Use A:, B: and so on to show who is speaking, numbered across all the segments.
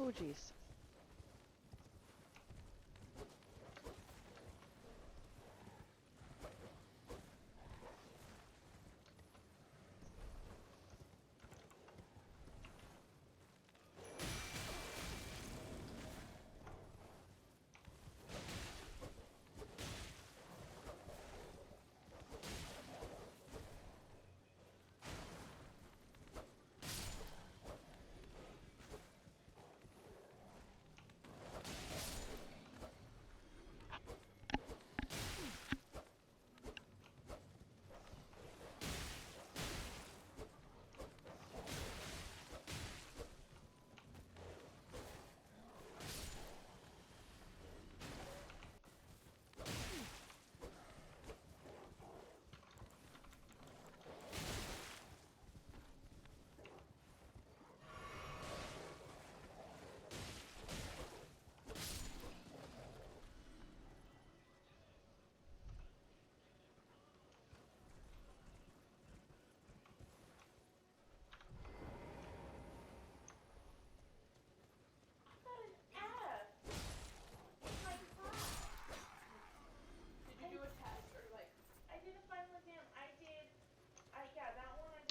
A: Oh, jeez.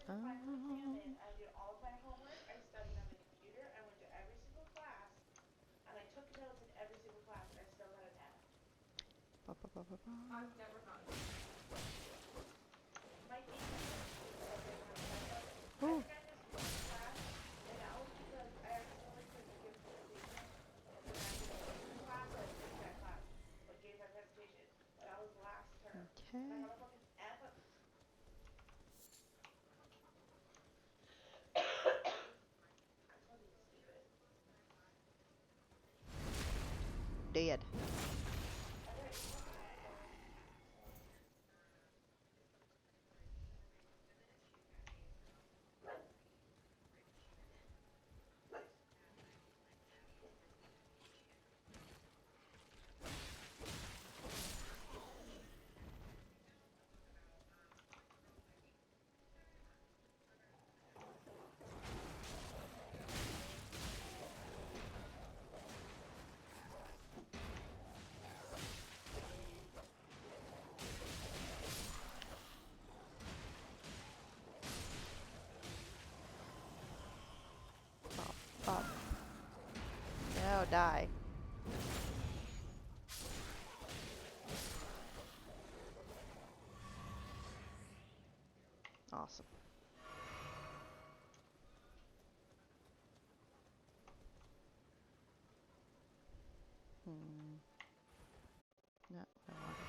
A: Um, ba, ba, ba, ba, ba. Ooh. Okay. Dead. Pop, pop. No, die. Awesome. Hmm. Not what I wanted.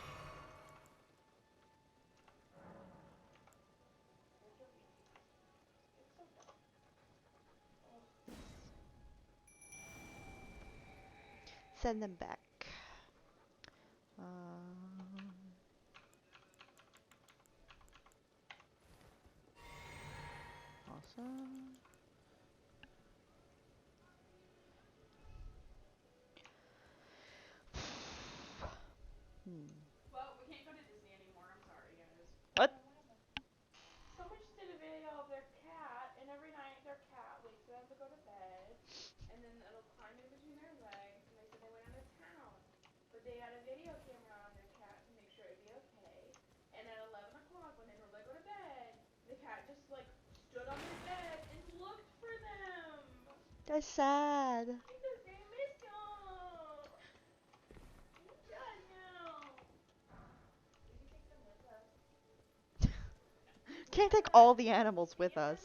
A: Send them back. Awesome. Hmm. What? That's sad. Can't take all the animals with us.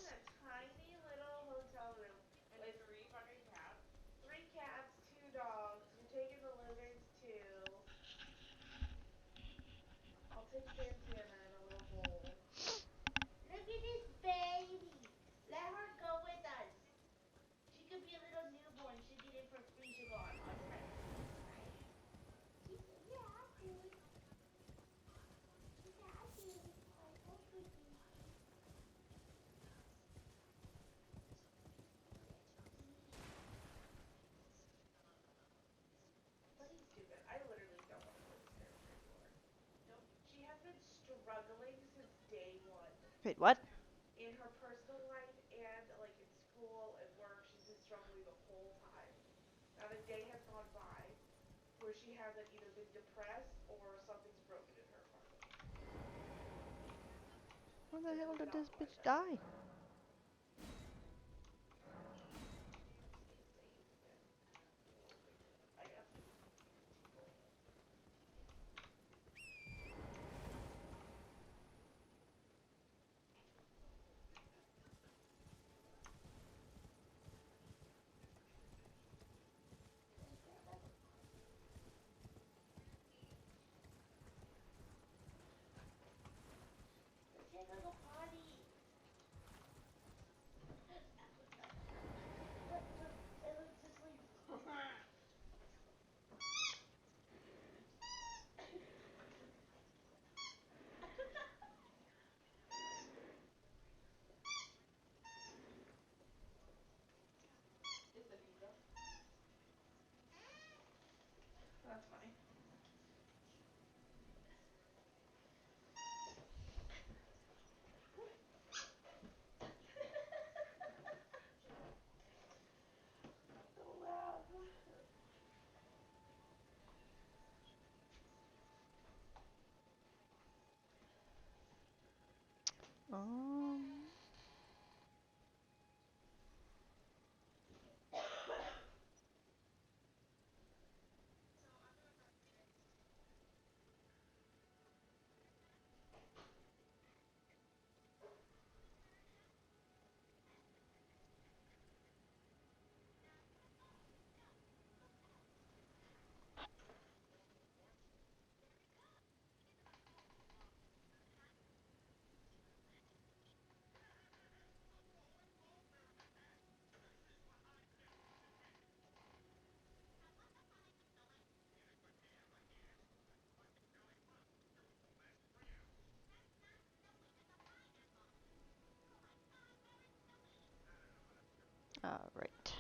B: Look at this baby. Let her go with us. She could be a little newborn. She'll get in for free. She'll go on your right. She said, yeah, I do it. She said, I do it. Oh, go cookie.
A: Wait, what?
B: day has gone by where she hasn't either been depressed or something's broken in her apartment.
A: Where the
B: And
A: hell
B: her
A: did
B: dog
A: this
B: like
A: bitch
B: that too.
A: die?
B: Stay safe and I guess. Let's take her to potty. It looks just like It's Anita. That's funny. So loud.
A: Um. All right.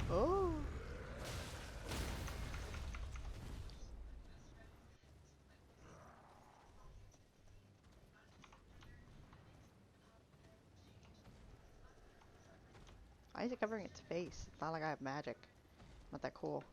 A: Oh. Why is it covering its face? It's not like I have magic. Not that cool.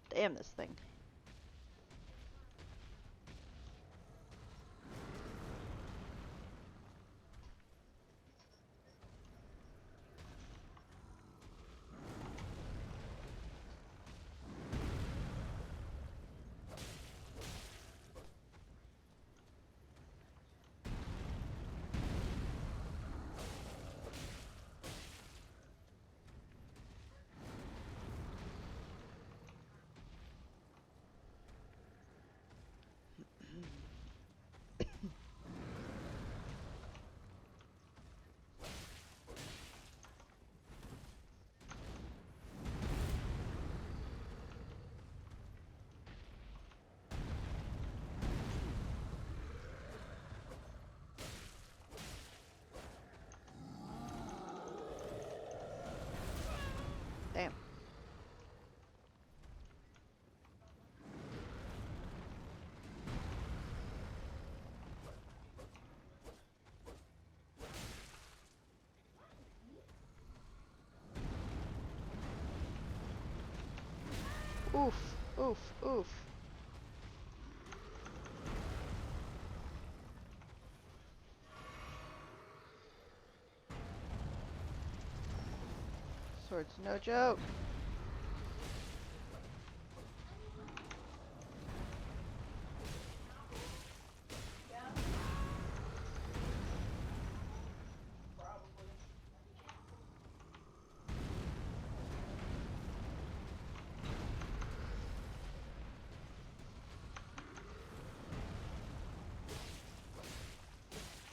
A: Damn this thing. Damn. Oof. Oof. Oof. Sword's no joke.
B: Yeah, probably.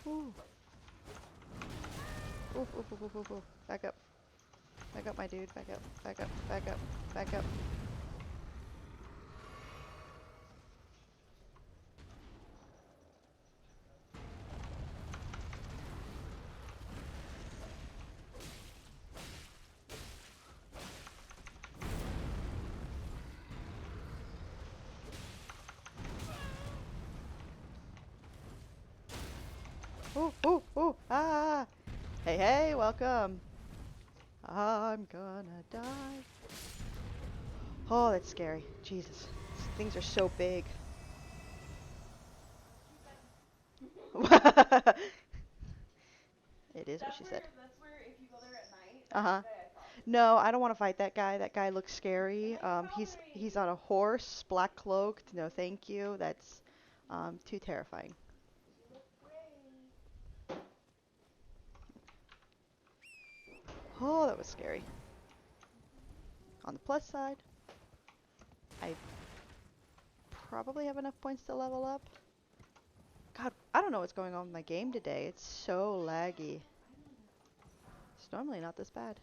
A: Ooh. Ooh, ooh, ooh, ooh, ooh, ooh. Back up. Back up, my dude. Back up. Back up. Back up. Back up. Ooh, ooh, ooh. Ah. Hey, hey, welcome. I'm gonna die. Oh, that's scary. Jesus. Things are so big. It is what she said.
B: That's where if you go there at night, that's
A: Uh-huh.
B: the guy I fought.
A: No, I don't want to fight that guy. That guy looks scary.
B: Am I
A: He's
B: coloring?
A: on a horse, black cloaked. No, thank you. That's too terrifying.
B: She looked great.
A: Oh, that was scary. On the plus side, I probably have enough points to level up. God, I don't know what's going on with my game today. It's so laggy. It's normally not this bad.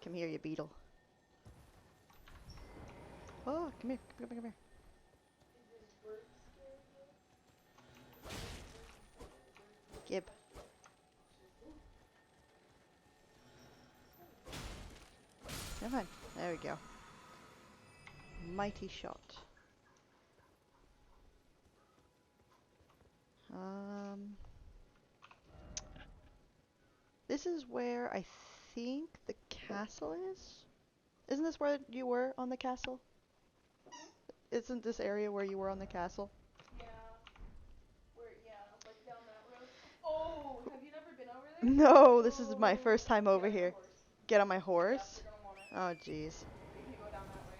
A: Come here, you beetle. Oh, come here, come here, come here.
B: Is this bird scary though?
A: Gib. Come on. There we go. Mighty shot. Um, this is where I think the castle is. Isn't this where you were on the castle? Isn't this area where you were on the castle?
B: Yeah. Like down that road. Oh, have you never been over there?
A: No, this is my
B: Oh,
A: first time
B: get
A: over
B: on your
A: here.
B: horse.
A: Get on my
B: Yeah,
A: horse?
B: you're gonna want it.
A: Oh, jeez.
B: If you go down that way.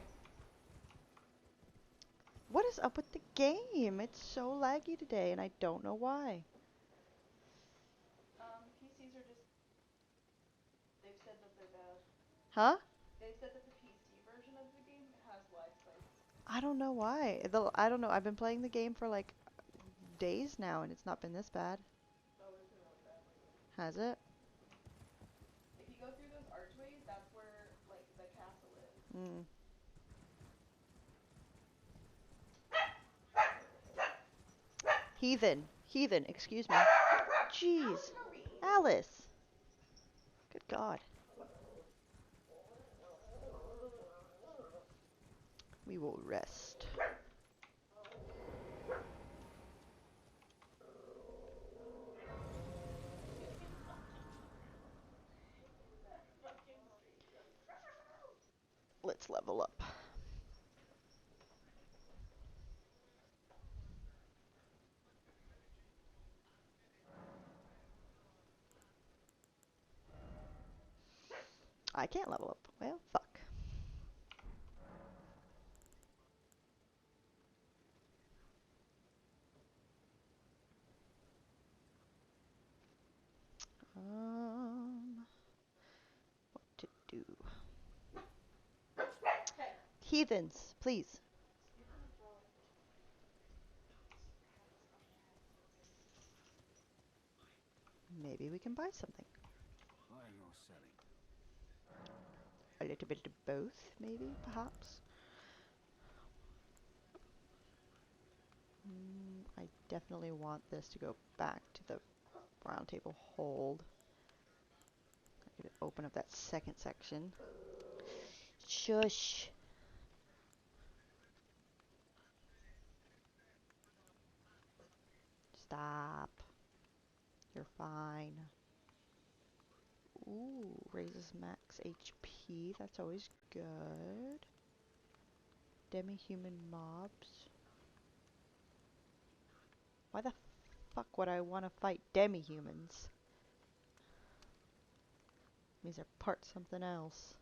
A: What is up with the game? It's so laggy today, and I don't know why.
B: PCs are just. They've said that they're bad.
A: Huh?
B: They've said that the PC version of the game has lag spikes.
A: I don't know why. I don't know. I've been playing the game for like days now, and it's not been this bad.
B: Oh, it's been really bad lately.
A: Has it?
B: If you go through those archways, that's where like the castle is.
A: Mm. Heathen. Heathen, excuse me. Jeez. Alice. Good God. We will rest. Let's level up. I can't level up. Well, fuck. What to do?
B: Okay.
A: Heathens, please.
B: You're gonna throw it.
A: Maybe we can buy something.
C: Buying or selling?
A: A little bit of both, maybe, perhaps. I definitely want this to go back to the round table hold. I could open up that second section. Shush. Stop. You're fine. Ooh, raises max HP. That's always good. Demi-human mobs. Why the fuck would I want to fight demi-humans? Means they're part something else.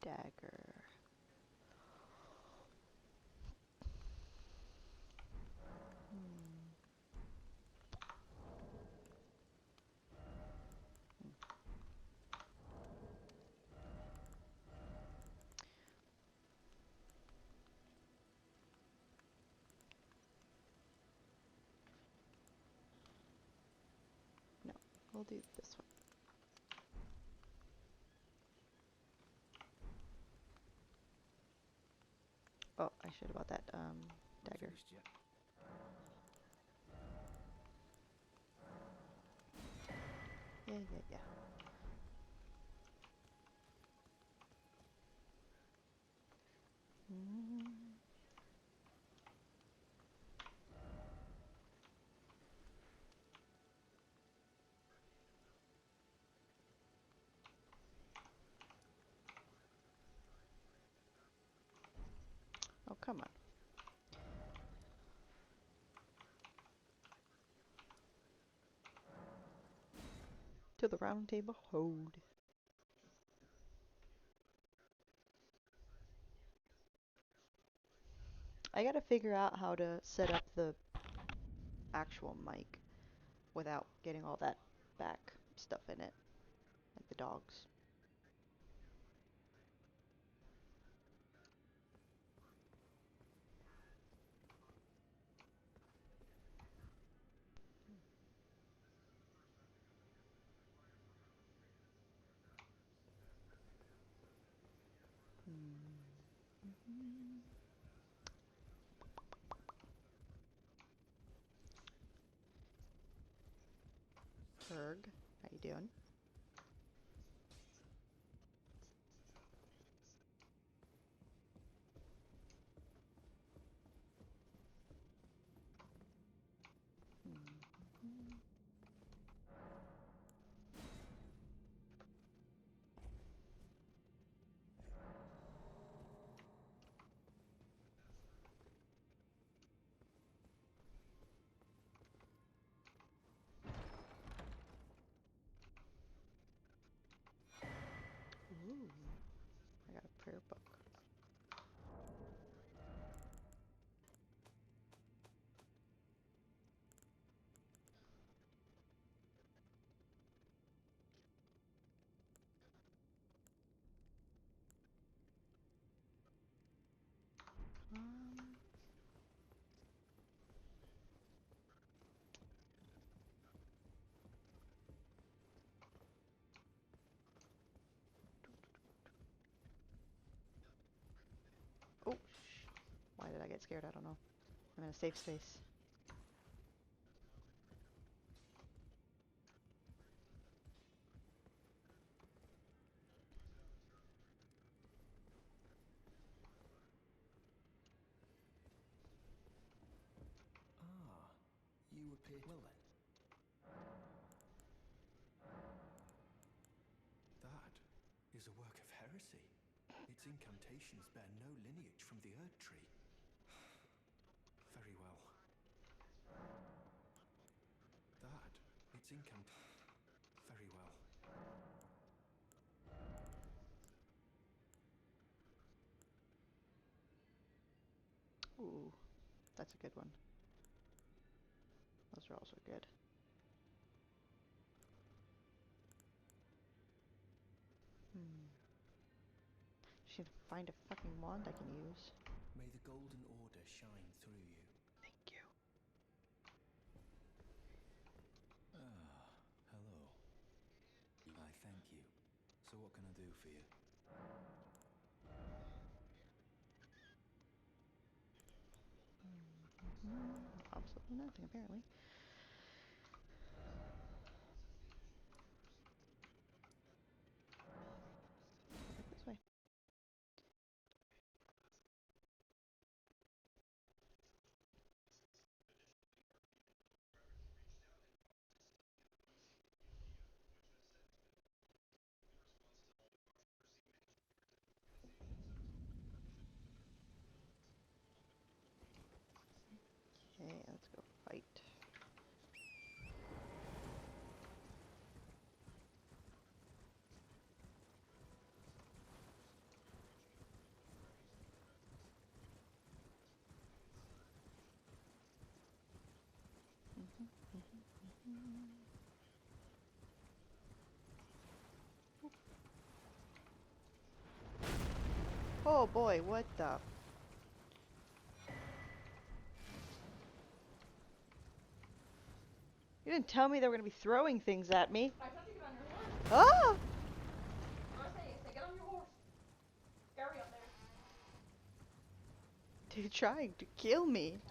A: dagger. Hmm. No, we'll do this one. Oh, I should have bought that
C: Not
A: dagger.
C: finished yet.
A: Yeah. Mm. Oh, come on. To the round table, hold. I gotta figure out how to set up the actual mic without getting all that back stuff in it, like the dogs. Mm. Ferg, how you doing? Mm. Ooh, I got a prayer book. Um, oh, why did I get scared? I don't know. I'm in a safe space.
D: Ah, you appear well then. That is a work of heresy. Its incantations bear no lineage from the Erd Tree. Very well. That, its incant... Very well.
A: Ooh, that's a good one. Those are also good. Hmm. Should find a fucking wand I can use.
D: May the Golden Order shine through you.
A: Thank you.
D: Ah, hello. I thank you. So what can I do for you?
A: Absolutely nothing, apparently. Go back this way. Okay, let's go fight. Oh boy, what the? You didn't tell me they were gonna be throwing things at me.
E: I told you to get on your horse.
A: Ah!
E: What did I say get on your horse. Scary up there.
A: They're trying to kill me.
E: I want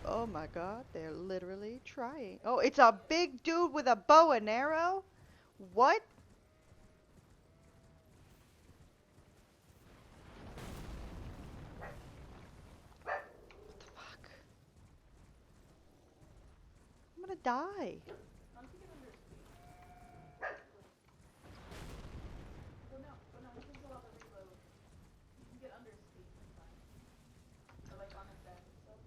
E: you.
A: Oh my god, they're literally trying. Oh, it's a big dude with a bow and arrow? What? What the fuck? I'm gonna die.
E: Why don't you get under his feet? Go now. Go now. We can pull out the reload. You can get under his feet. It's fine. Or like on his back and stuff.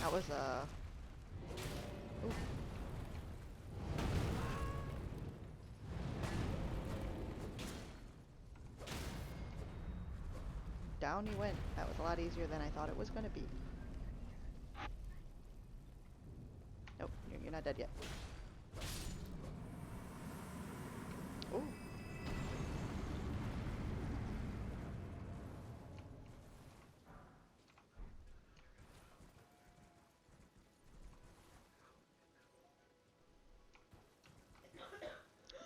A: That was a... Ooh. Down he went. That was a lot easier than I thought it was gonna be. Nope, you're not dead yet. Ooh.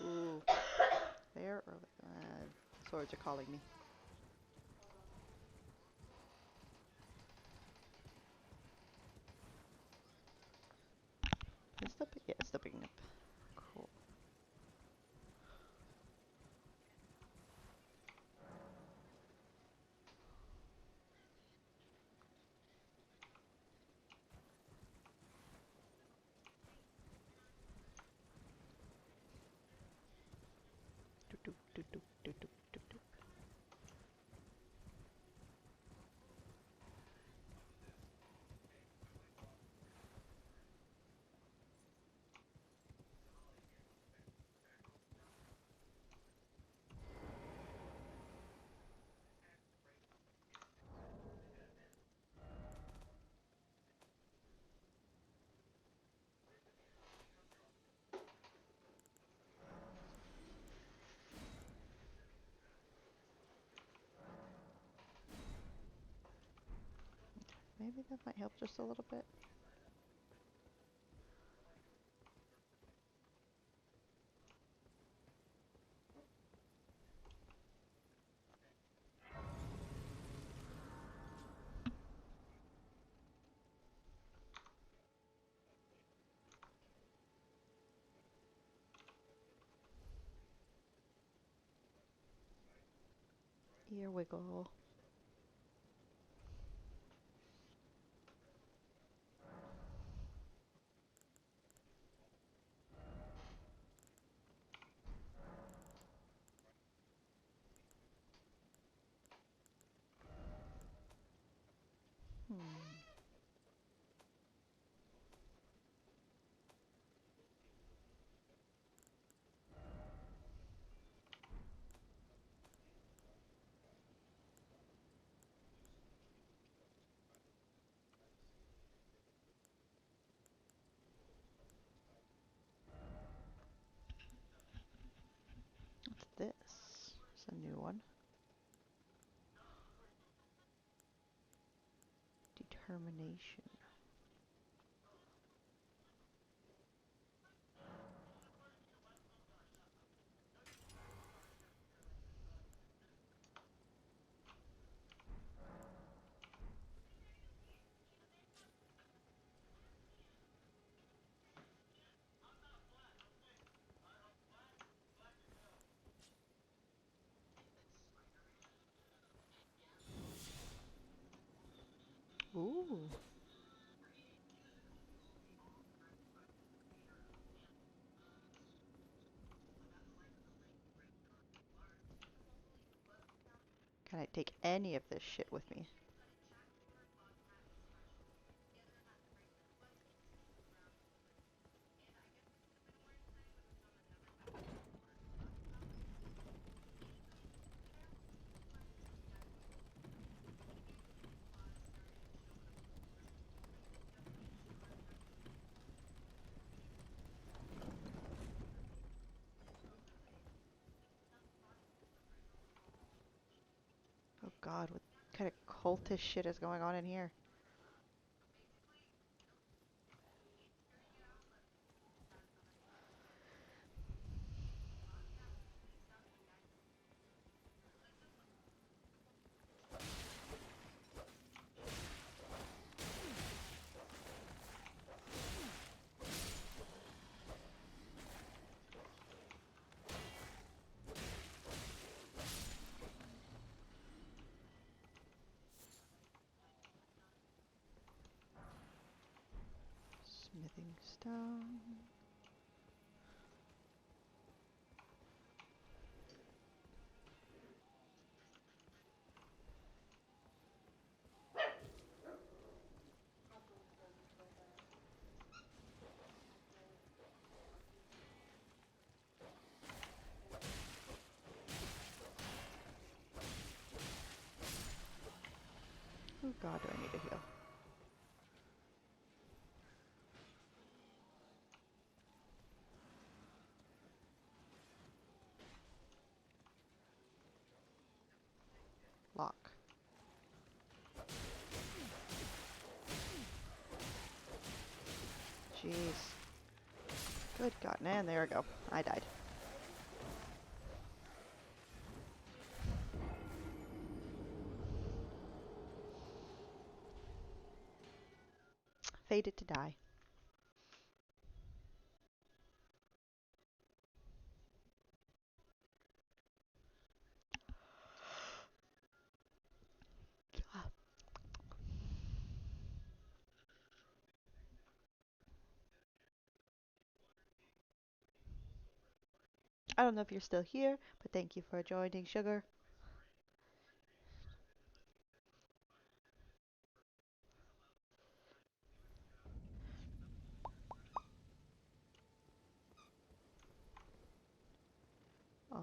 A: Ooh. There or... swords are calling me. It's still, yeah, it's still picking up. Cool. Doop, doop, doop, doop, doop, doop, doop, doop. Maybe that might help just a little bit. Ear wiggle. Hmm. What's this? It's a new one. Determination. Ooh. Can I take any of this shit with me? God, what kind of cultish shit is going on in here? Smithing stone. Oh God, do I need to heal? Lock. Jeez. Good God, and there we go. I died. Fated to die. I don't know if you're still here, but thank you for joining, Sugar. Oh.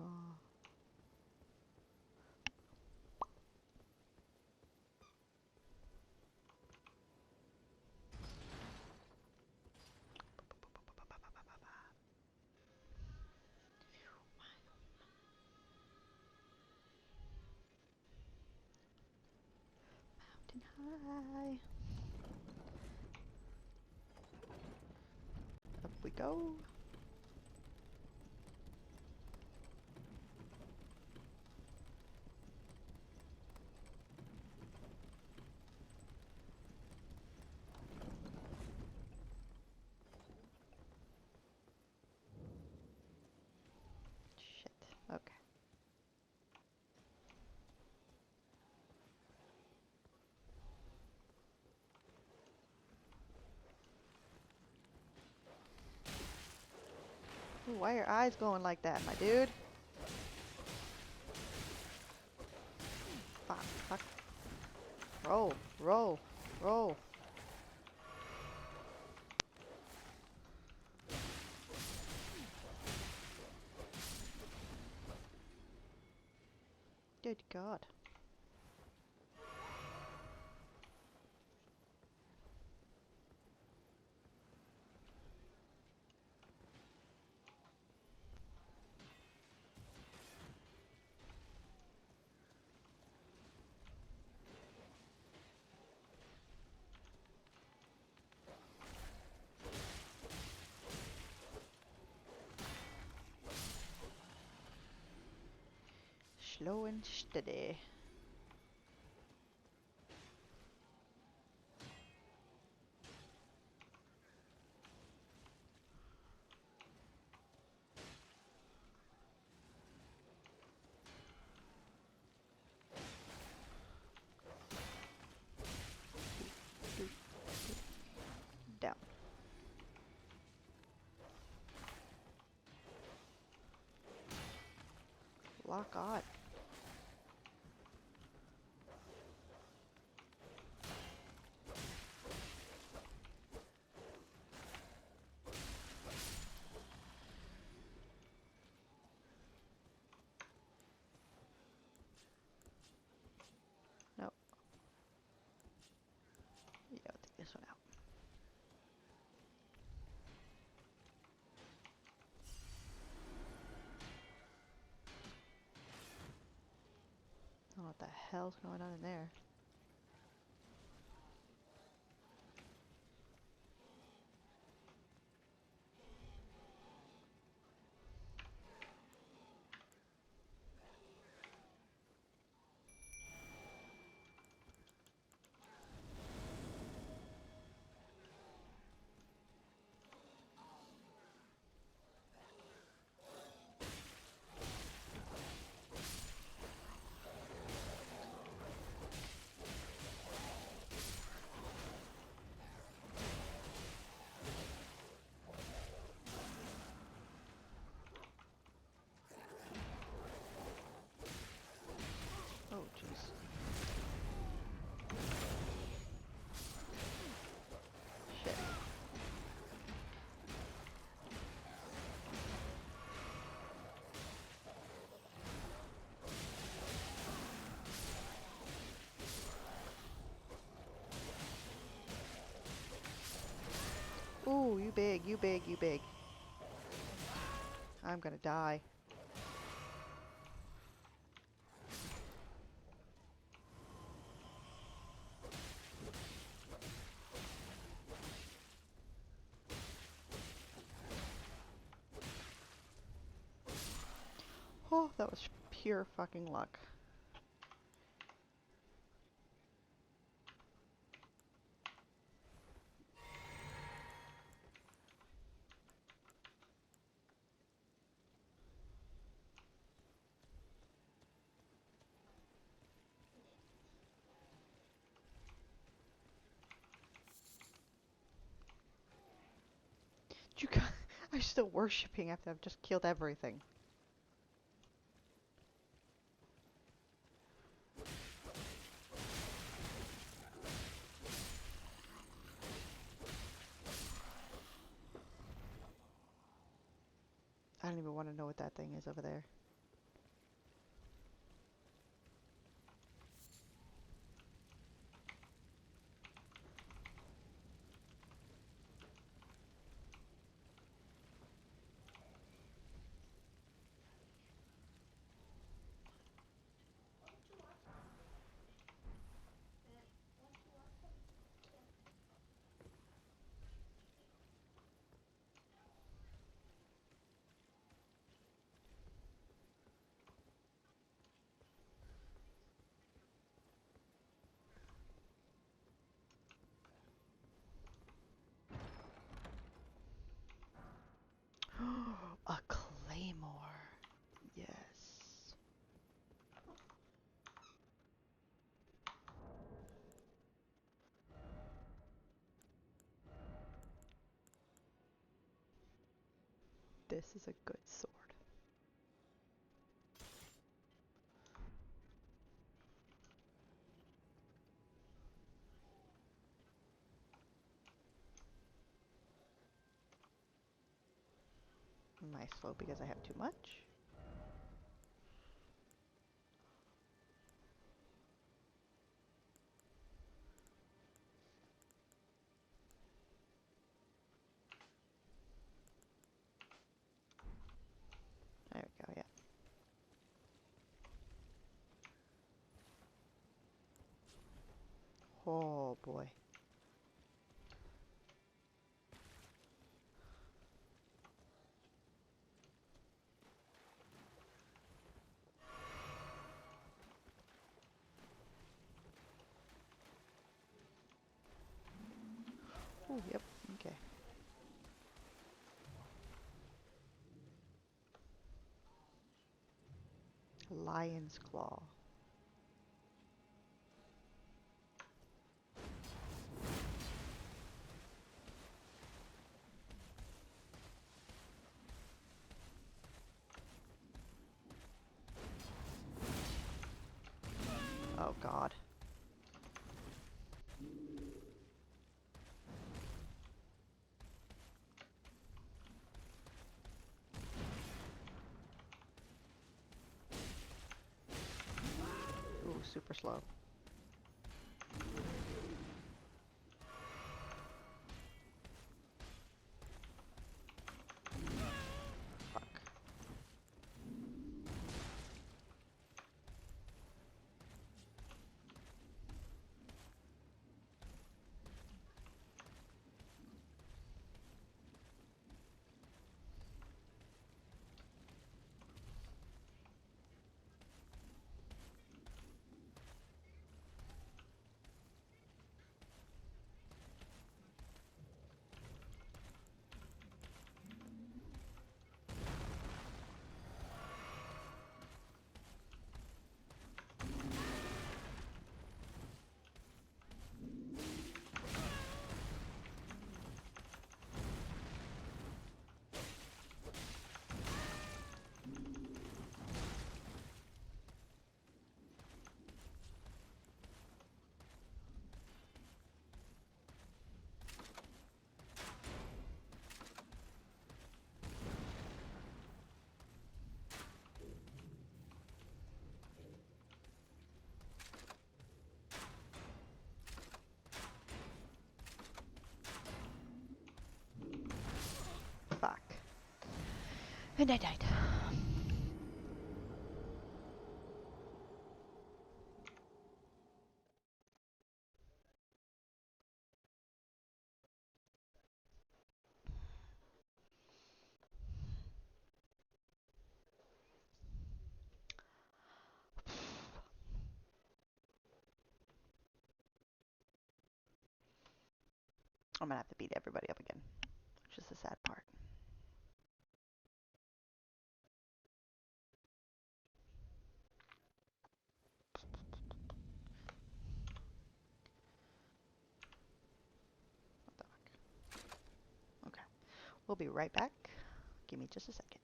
A: Mountain high. Up we go. Shit. Okay. Ooh, why are your eyes going like that, my dude? Fuck, fuck. Roll, roll, roll. Good God. Slow and steady. Down. Lock on. Nope. Yeah, I'll take this one out. hell's going on in there? Oh, jeez. Shit. Ooh, you big, you big, you big. I'm gonna die. Oh, that was pure fucking luck. You got, I'm still worshipping after I've just killed everything. I don't even want to know what that thing is over there. A claymore. Yes. This is a good sword. Am I slow because I have too much? There we go, yeah. Oh boy. Oh, yep, okay. Lion's claw. Oh god. Ooh, super slow. Fuck. Good night, night. I'm gonna have to beat everybody up again, which is the sad part. What the heck? Okay, we'll be right back. Give me just a second.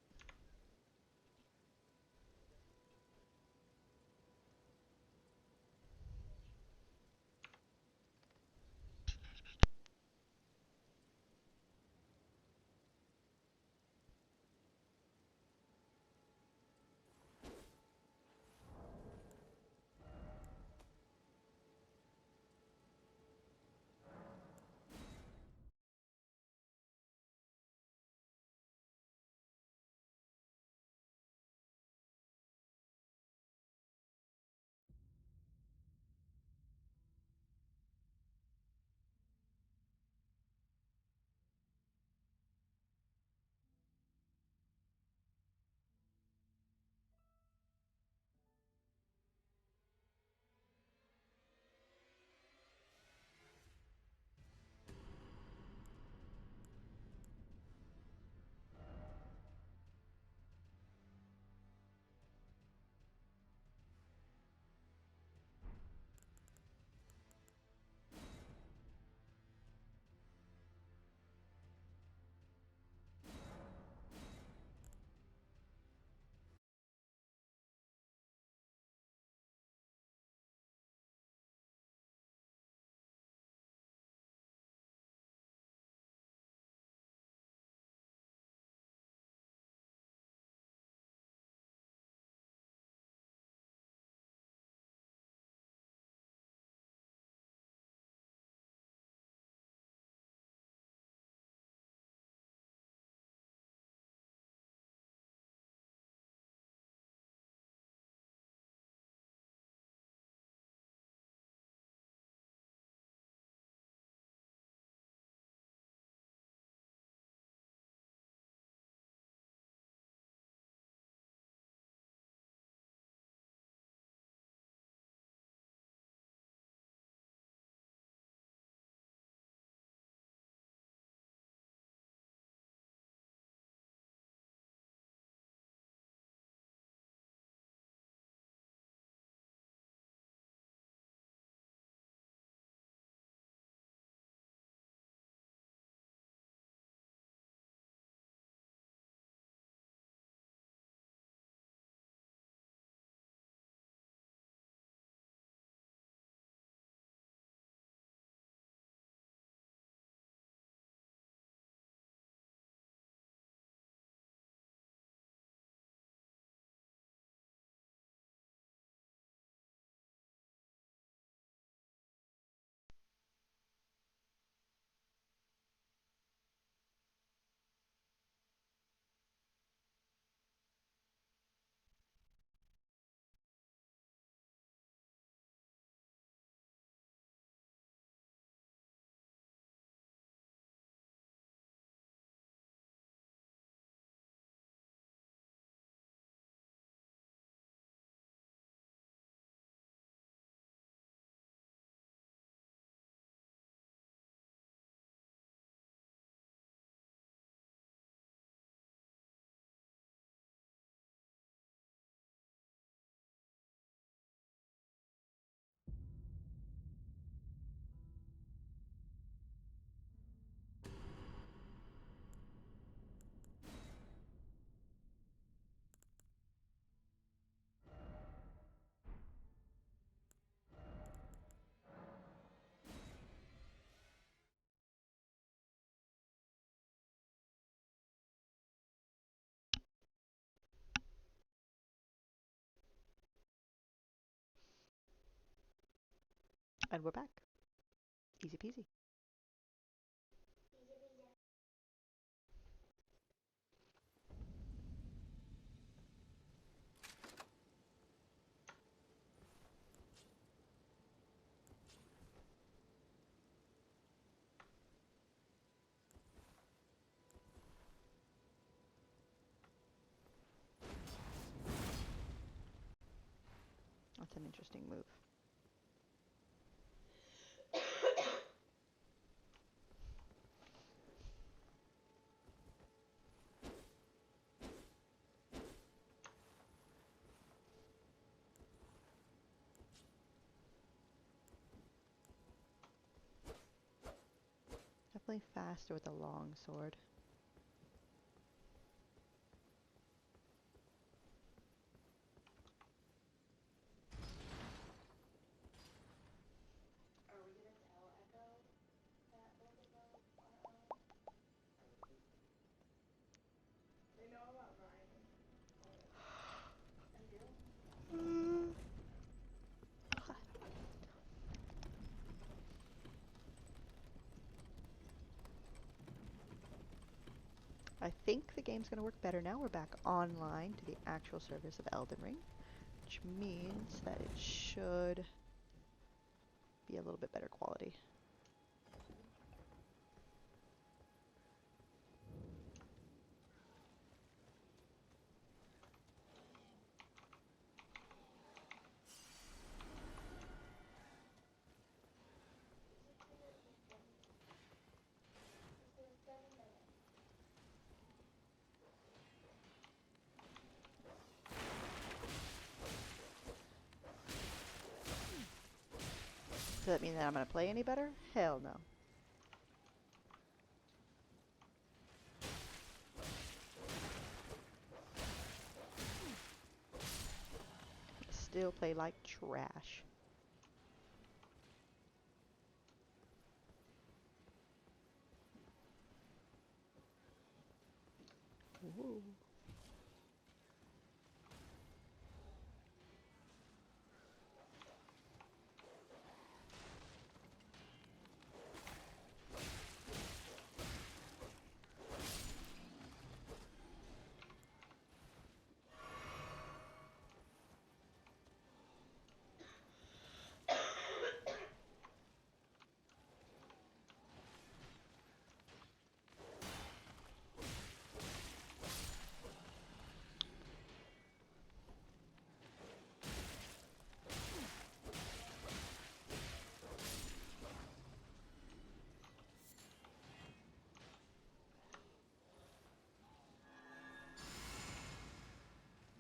A: And we're back. Easy peasy. an interesting move. Definitely faster with a long sword.
B: Are we gonna tell Echo that both of us
E: They know about Ryan already.
B: and do?
A: I think the game's going to work better now. We're back online to the actual service of Elden Ring, which means that it should be a little bit better quality.
B: This is 7 minutes.
A: Does that mean that I'm going to play any better? Hell no. Still play like trash. Ooh.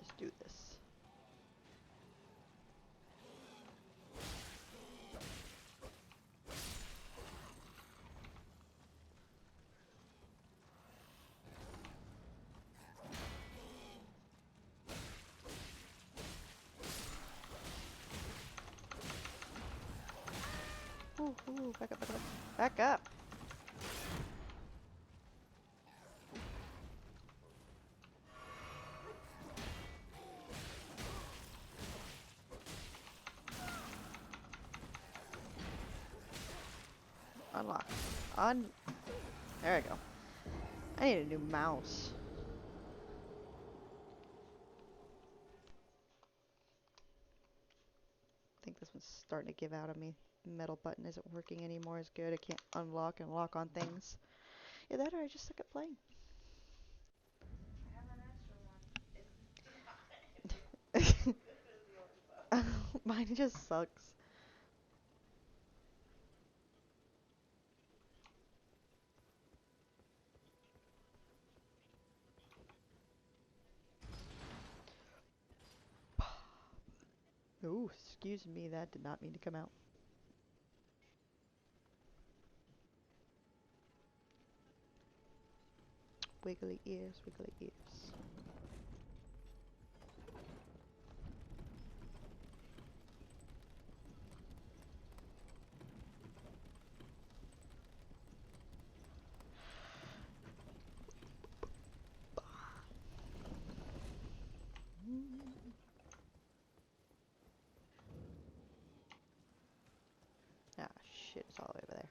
A: Let's do this. Ooh, ooh, back up, back up, back up. Unlock. There we go. I need a new mouse. I think this one's starting to give out on me. The metal button isn't working anymore as good. I can't unlock and lock on things. Either that or I just suck at playing.
B: I have an extra one. It's not as good as yours though.
A: Mine just sucks. Ooh, excuse me, that did not mean to come out. Wiggly ears, wiggly ears. Ah, shit, it's all the way over there.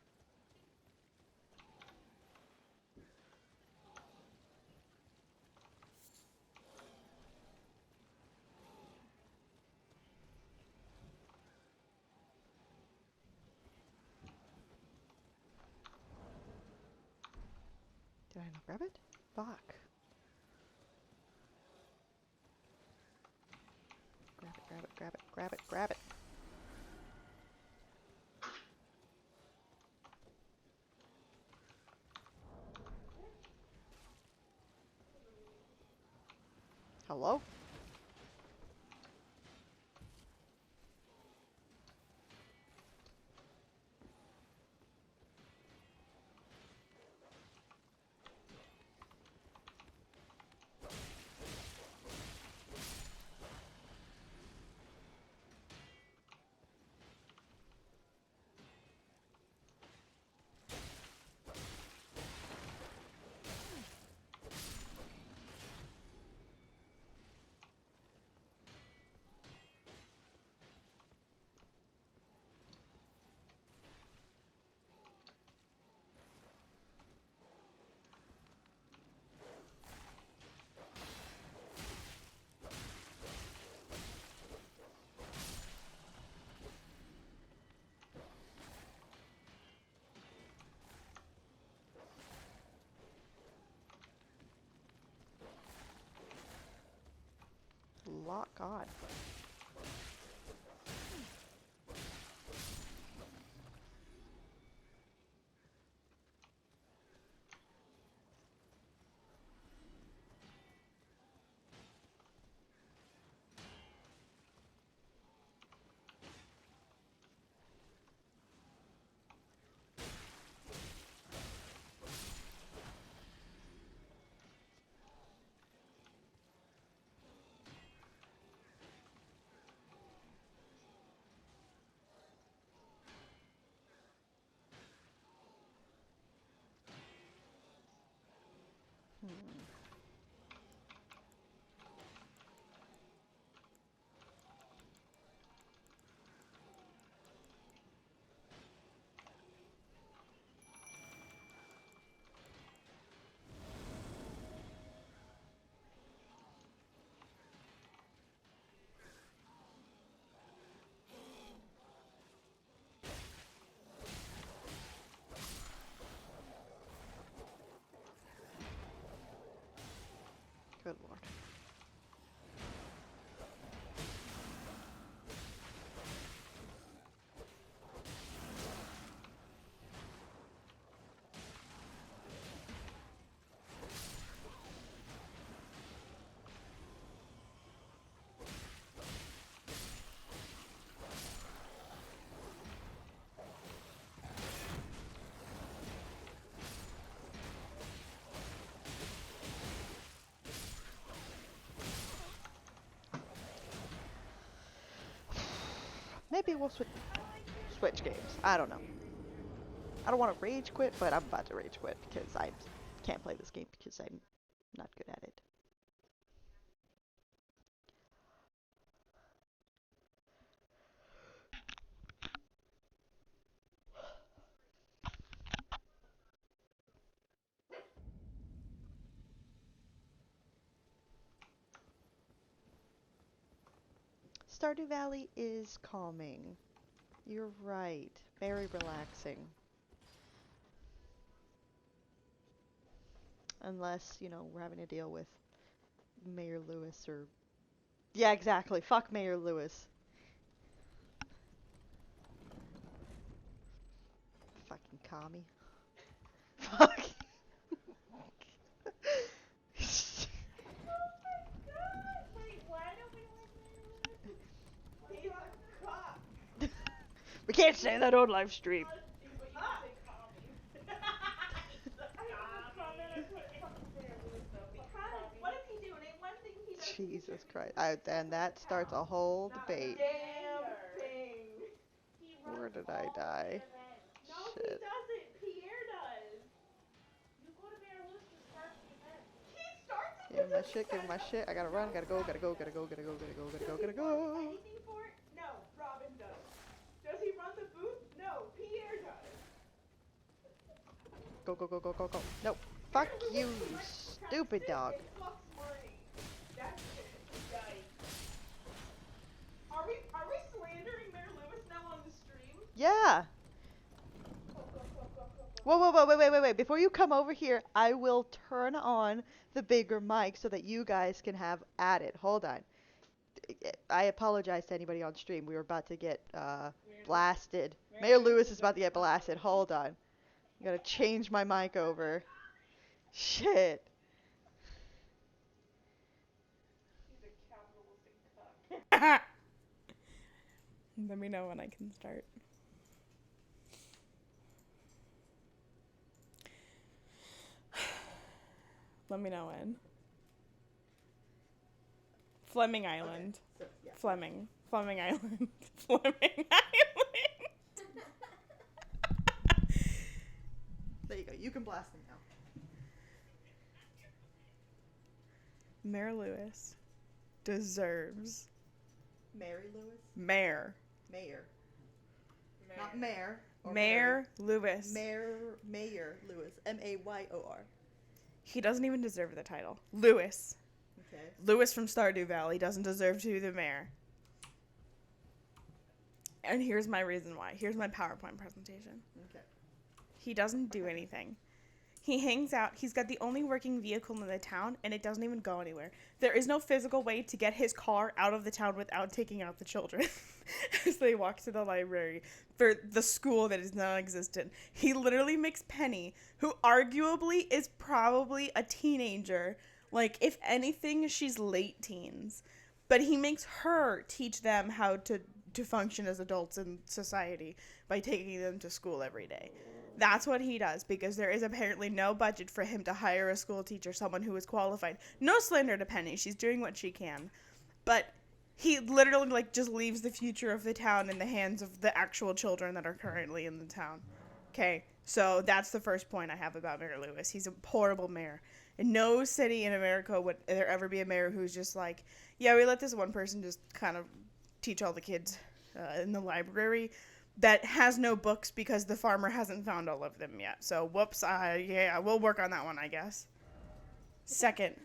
A: Did I not grab it? Fuck. Grab it, grab it. Grab it, grab it, grab it. Hello? Lock on. Hmm. Good lord. Maybe we'll switch games. I don't know. I don't want to rage quit, but I'm about to rage quit because I can't play this game because I'm not good at it. Stardew Valley is calming. You're right. Very relaxing. Unless, you know, we're having to deal with Mayor Lewis or... Yeah, exactly. Fuck Mayor Lewis. Fucking commie. Fuck.
B: Oh my god! Wait, why don't we like Mayor Lewis?
E: He's a cock.
A: We can't say that on live stream.
E: But you can say commie.
B: He's a
E: I have a comment. I
B: commie.
E: put fuck Mayor Lewis though
B: Fuck
E: because
B: commie.
E: what does he do? Name one thing he does.
A: Jesus Christ. And that starts a whole
E: Not
A: debate.
E: a damn thing.
B: He
A: Where
B: runs
A: did I
B: all the
A: die?
B: events.
E: No, he
A: Shit.
E: doesn't. Pierre does.
B: You go to Mayor Lewis to start the event.
E: He starts it
A: Give
E: with
A: me my
E: a
A: shit, give me my
E: setup.
A: shit. I gotta
E: No,
A: run, gotta go, gotta
E: Robin
A: go, gotta
E: does.
A: go, gotta go, gotta go, gotta go,
E: Does
A: gotta
E: he
A: go,
E: want
A: gotta go.
E: anything for it? No, Robin does. Does he run the booth? No, Pierre does.
A: Go, go, go, go, go, go. Nope. Fuck
E: Mayor Lewis
A: you,
E: collects
A: stupid
E: taxes
A: dog.
E: and fucks money. That's it.
B: Yikes.
E: Are we slandering Mayor Lewis now on the stream?
A: Yeah.
E: Go, go, go, go, go, go.
A: Whoa, whoa, whoa, wait, wait, wait, wait. Before you come over here, I will turn on the bigger mic so that you guys can have at it. Hold on. I apologize to anybody on stream. We were about to get
E: Mayor
A: blasted.
E: Mayor
A: Mayor
E: Lewis
A: Lewis
E: is
A: is about to get blasted. Hold on. I gotta change my mic over. Shit.
E: He's a capitalistic cuck.
F: Let me know when I can start. Let me know when. Fleming Island.
A: So, yeah.
F: Fleming Island. Fleming Island.
A: There you go. You can blast them now.
F: Mayor Lewis deserves
A: Mary Lewis?
F: Mayor.
A: Mayor. Not mayor. or
F: Mayor Lewis.
A: Mayor Lewis. Mayor.
F: He doesn't even deserve the title. Lewis.
A: Okay.
F: Lewis from Stardew Valley doesn't deserve to be the mayor. And here's my reason why. Here's my PowerPoint presentation.
A: Okay.
F: He doesn't do anything. He hangs out. He's got the only working vehicle in the town, and it doesn't even go anywhere. There is no physical way to get his car out of the town without taking out the children as they walk to the library for the school that is non-existent. He literally makes Penny, who arguably is probably a teenager, like, if anything, she's late teens. But he makes her teach them how to function as adults in society by taking them to school every day. That's what he does, because there is apparently no budget for him to hire a school teacher, someone who is qualified. No slander to Penny. She's doing what she can. But he literally, like, just leaves the future of the town in the hands of the actual children that are currently in the town. Okay, so that's the first point I have about Mayor Lewis. He's a horrible mayor. In no city in America would there ever be a mayor who's just like, yeah, we let this one person just kind of teach all the kids in the library that has no books because the farmer hasn't found all of them yet. So, whoops, yeah, we'll work on that one, I guess. Second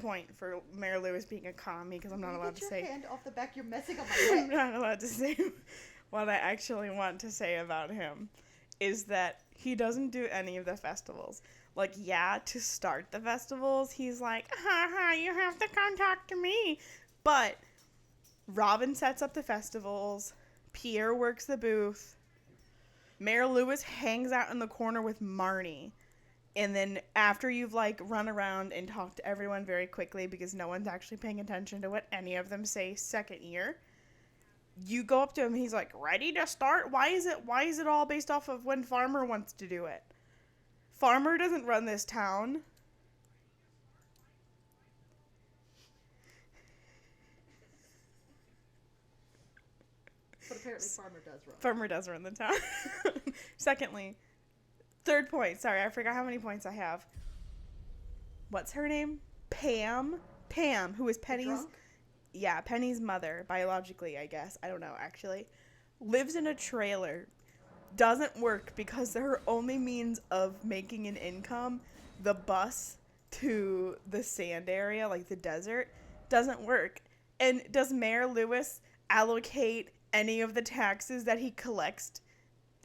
F: point for Mayor Lewis being a commie, because I'm not allowed to say.
A: Get your hand off the back. You're messing up my
F: I'm
A: neck.
F: not allowed to say what I actually want to say about him is that he doesn't do any of the festivals. Like, yeah, to start the festivals, he's like, haha, you have to come talk to me. But Robin sets up the festivals. Pierre works the booth. Mayor Lewis hangs out in the corner with Marnie. And then after you've, like, run around and talked to everyone very quickly because no one's actually paying attention to what any of them say second year, you go up to him and he's like, ready to start? Why is it all based off of when Farmer wants to do it? Farmer doesn't run this town.
A: But apparently Farmer does run.
F: Farmer does run the town. Secondly, third point. Sorry, I forgot how many points I have. What's her name? Pam, who is Penny's...
A: Drunk?
F: Yeah, Penny's mother, biologically, I guess. I don't know, actually. Lives in a trailer. Doesn't work because her only means of making an income, the bus to the sand area, like the desert, doesn't work. And does Mayor Lewis allocate any of the taxes that he collects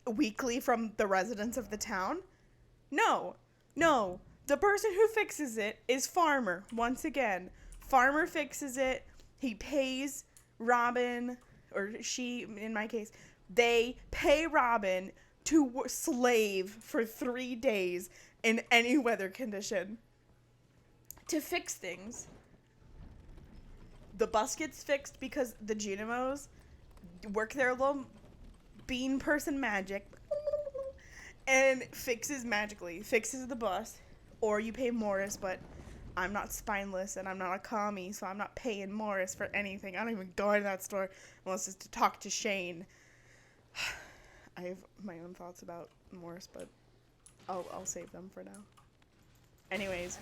F: weekly from the residents of the town? No. The person who fixes it is Farmer. Once again, Farmer fixes it. He pays Robin, or she, in my case, they pay Robin to slave for 3 days in any weather condition to fix things. The bus gets fixed because the Genemos work their little bean person magic and fixes the bus. Or you pay Morris, but I'm not spineless and I'm not a commie, so I'm not paying Morris for anything. I don't even go into that store unless it's to talk to Shane. I have my own thoughts about Morris, but I'll save them for now. Anyways,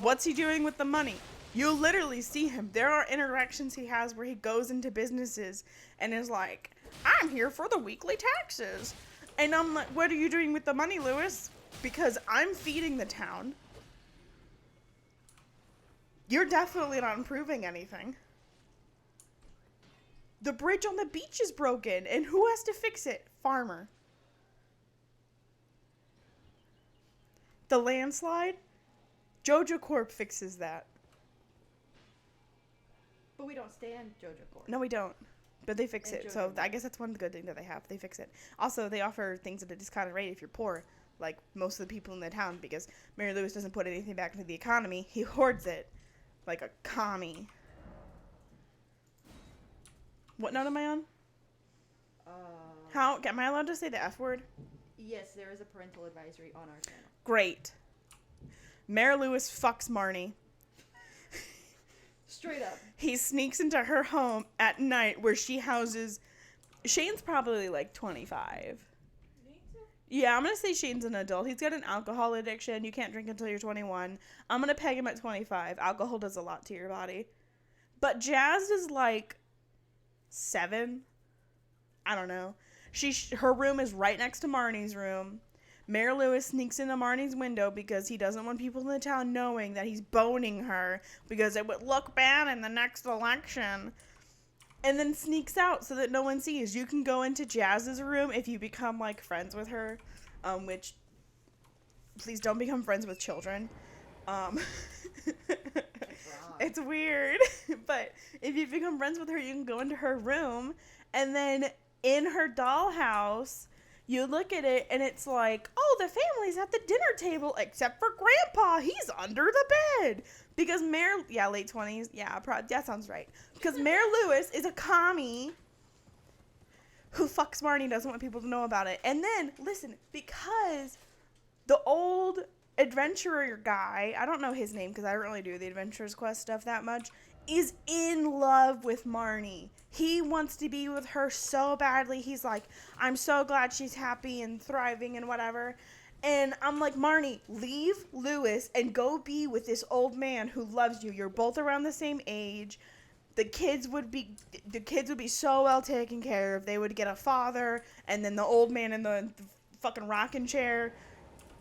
F: what's he doing with the money? You literally see him. There are interactions he has where he goes into businesses and is like, I'm here for the weekly taxes. And I'm like, what are you doing with the money, Lewis? Because I'm feeding the town. You're definitely not improving anything. The bridge on the beach is broken, and who has to fix it? Farmer. The landslide? Jojo Corp fixes that.
A: But we don't stand JoJo Court.
F: No, we don't. But they fix
A: And
F: it. So
A: JoJo
F: I guess that's one good thing that they have. They fix it. Also, they offer things at a discounted rate if you're poor, like most of the people in the town, because Mary Lewis doesn't put anything back into the economy. He hoards it like a commie. What note am I on? How am I allowed to say the F word?
A: Yes, there is a parental advisory on our channel.
F: Great. Mary Lewis fucks Marnie.
A: Straight up.
F: He sneaks into her home at night where she houses... Shane's probably like 25. Yeah, I'm going to say Shane's an adult. He's got an alcohol addiction. You can't drink until you're 21. I'm going to peg him at 25. Alcohol does a lot to your body. But Jazz is like 7. I don't know. Her room is right next to Marnie's room. Mary Lewis sneaks into Marnie's window because he doesn't want people in the town knowing that he's boning her because it would look bad in the next election. And then sneaks out so that no one sees. You can go into Jazz's room if you become, like, friends with her, which, please don't become friends with children. It's weird. But if you become friends with her, you can go into her room, and then in her dollhouse, you look at it, and it's like, oh, the family's at the dinner table, except for Grandpa. He's under the bed. Because late 20s. Yeah, that sounds right. Because Mary Lewis is a commie who fucks Marnie and doesn't want people to know about it. And then, listen, because the old adventurer guy, I don't know his name because I don't really do the Adventurer's Quest stuff that much, is in love with Marnie. He wants to be with her so badly. He's like, I'm so glad she's happy and thriving and whatever. And I'm like, Marnie, leave Lewis and go be with this old man who loves you. You're both around the same age. The kids would be so well taken care of. They would get a father, and then the old man in the fucking rocking chair.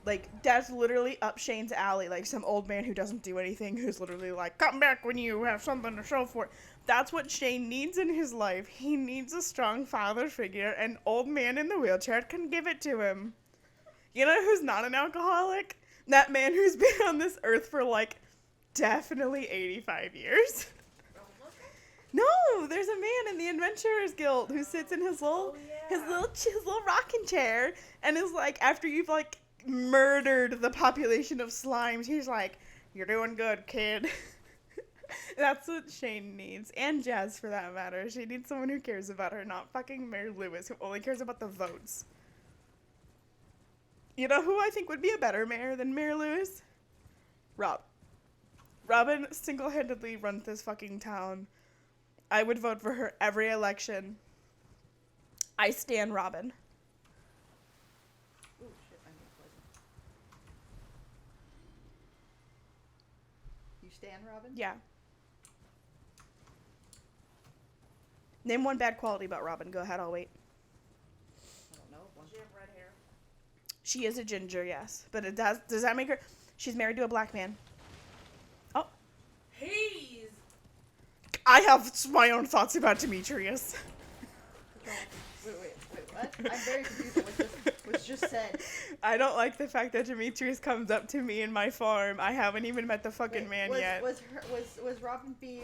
F: Like, that's literally up Shane's alley. Like, some old man who doesn't do anything, who's literally like, come back when you have something to show for it. That's what Shane needs in his life. He needs a strong father figure. An old man in the wheelchair can give it to him. You know who's not an alcoholic? That man who's been on this earth for, like, definitely 85 years. No, there's a man in the Adventurers Guild who sits in his little rocking chair and is like, after you've, like, murdered the population of slimes, he's like, you're doing good, kid. That's what Shane needs. And Jazz, for that matter. She needs someone who cares about her, not fucking Mary Lewis, who only cares about the votes. You know who I think would be a better mayor than Mary Lewis? Robin single-handedly runs this fucking town. I would vote for her every election. I stan Robin.
A: Ooh, shit, I'm being poisoned. You stand, Robin?
F: Yeah. Name one bad quality about Robin. Go ahead, I'll wait.
A: I don't know. One.
E: She have red hair.
F: She is a ginger, yes. But it does that make her... She's married to a black man. Oh.
E: Haze.
F: I have my own thoughts about Demetrius.
A: Wait, what? I'm very confused at what was just said.
F: I don't like the fact that Demetrius comes up to me in my farm. I haven't even met the fucking
A: Wait,
F: man
A: was,
F: yet.
A: Was Robin being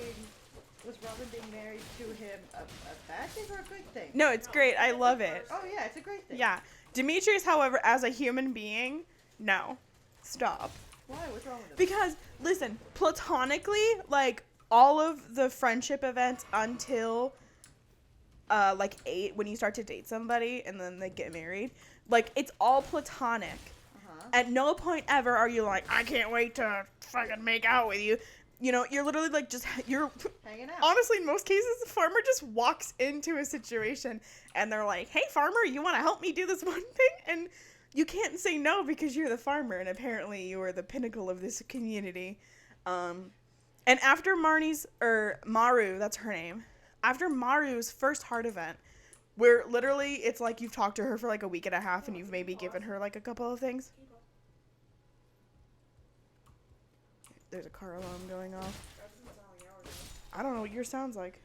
A: married to him a bad thing or a good thing?
F: No, it's great. I love it.
A: Oh yeah, it's a great thing.
F: Yeah. Demetrius, however, as a human being, no. Stop.
A: Why? What's wrong with him?
F: Because, listen, platonically, like, all of the friendship events until, like, 8, when you start to date somebody and then they get married, like, it's all platonic.
A: Uh-huh.
F: At no point ever are you like, I can't wait to fucking make out with you. You know, you're literally, like, you're...
A: Hanging out.
F: Honestly, in most cases, the farmer just walks into a situation and they're like, hey, farmer, you want to help me do this one thing? And you can't say no because you're the farmer, and apparently you are the pinnacle of this community. And after Maru, that's her name, after Maru's first heart event, where literally it's like you've talked to her for like a week and a half and you've maybe given her like a couple of things. There's a car alarm going off. I don't know what yours sounds like.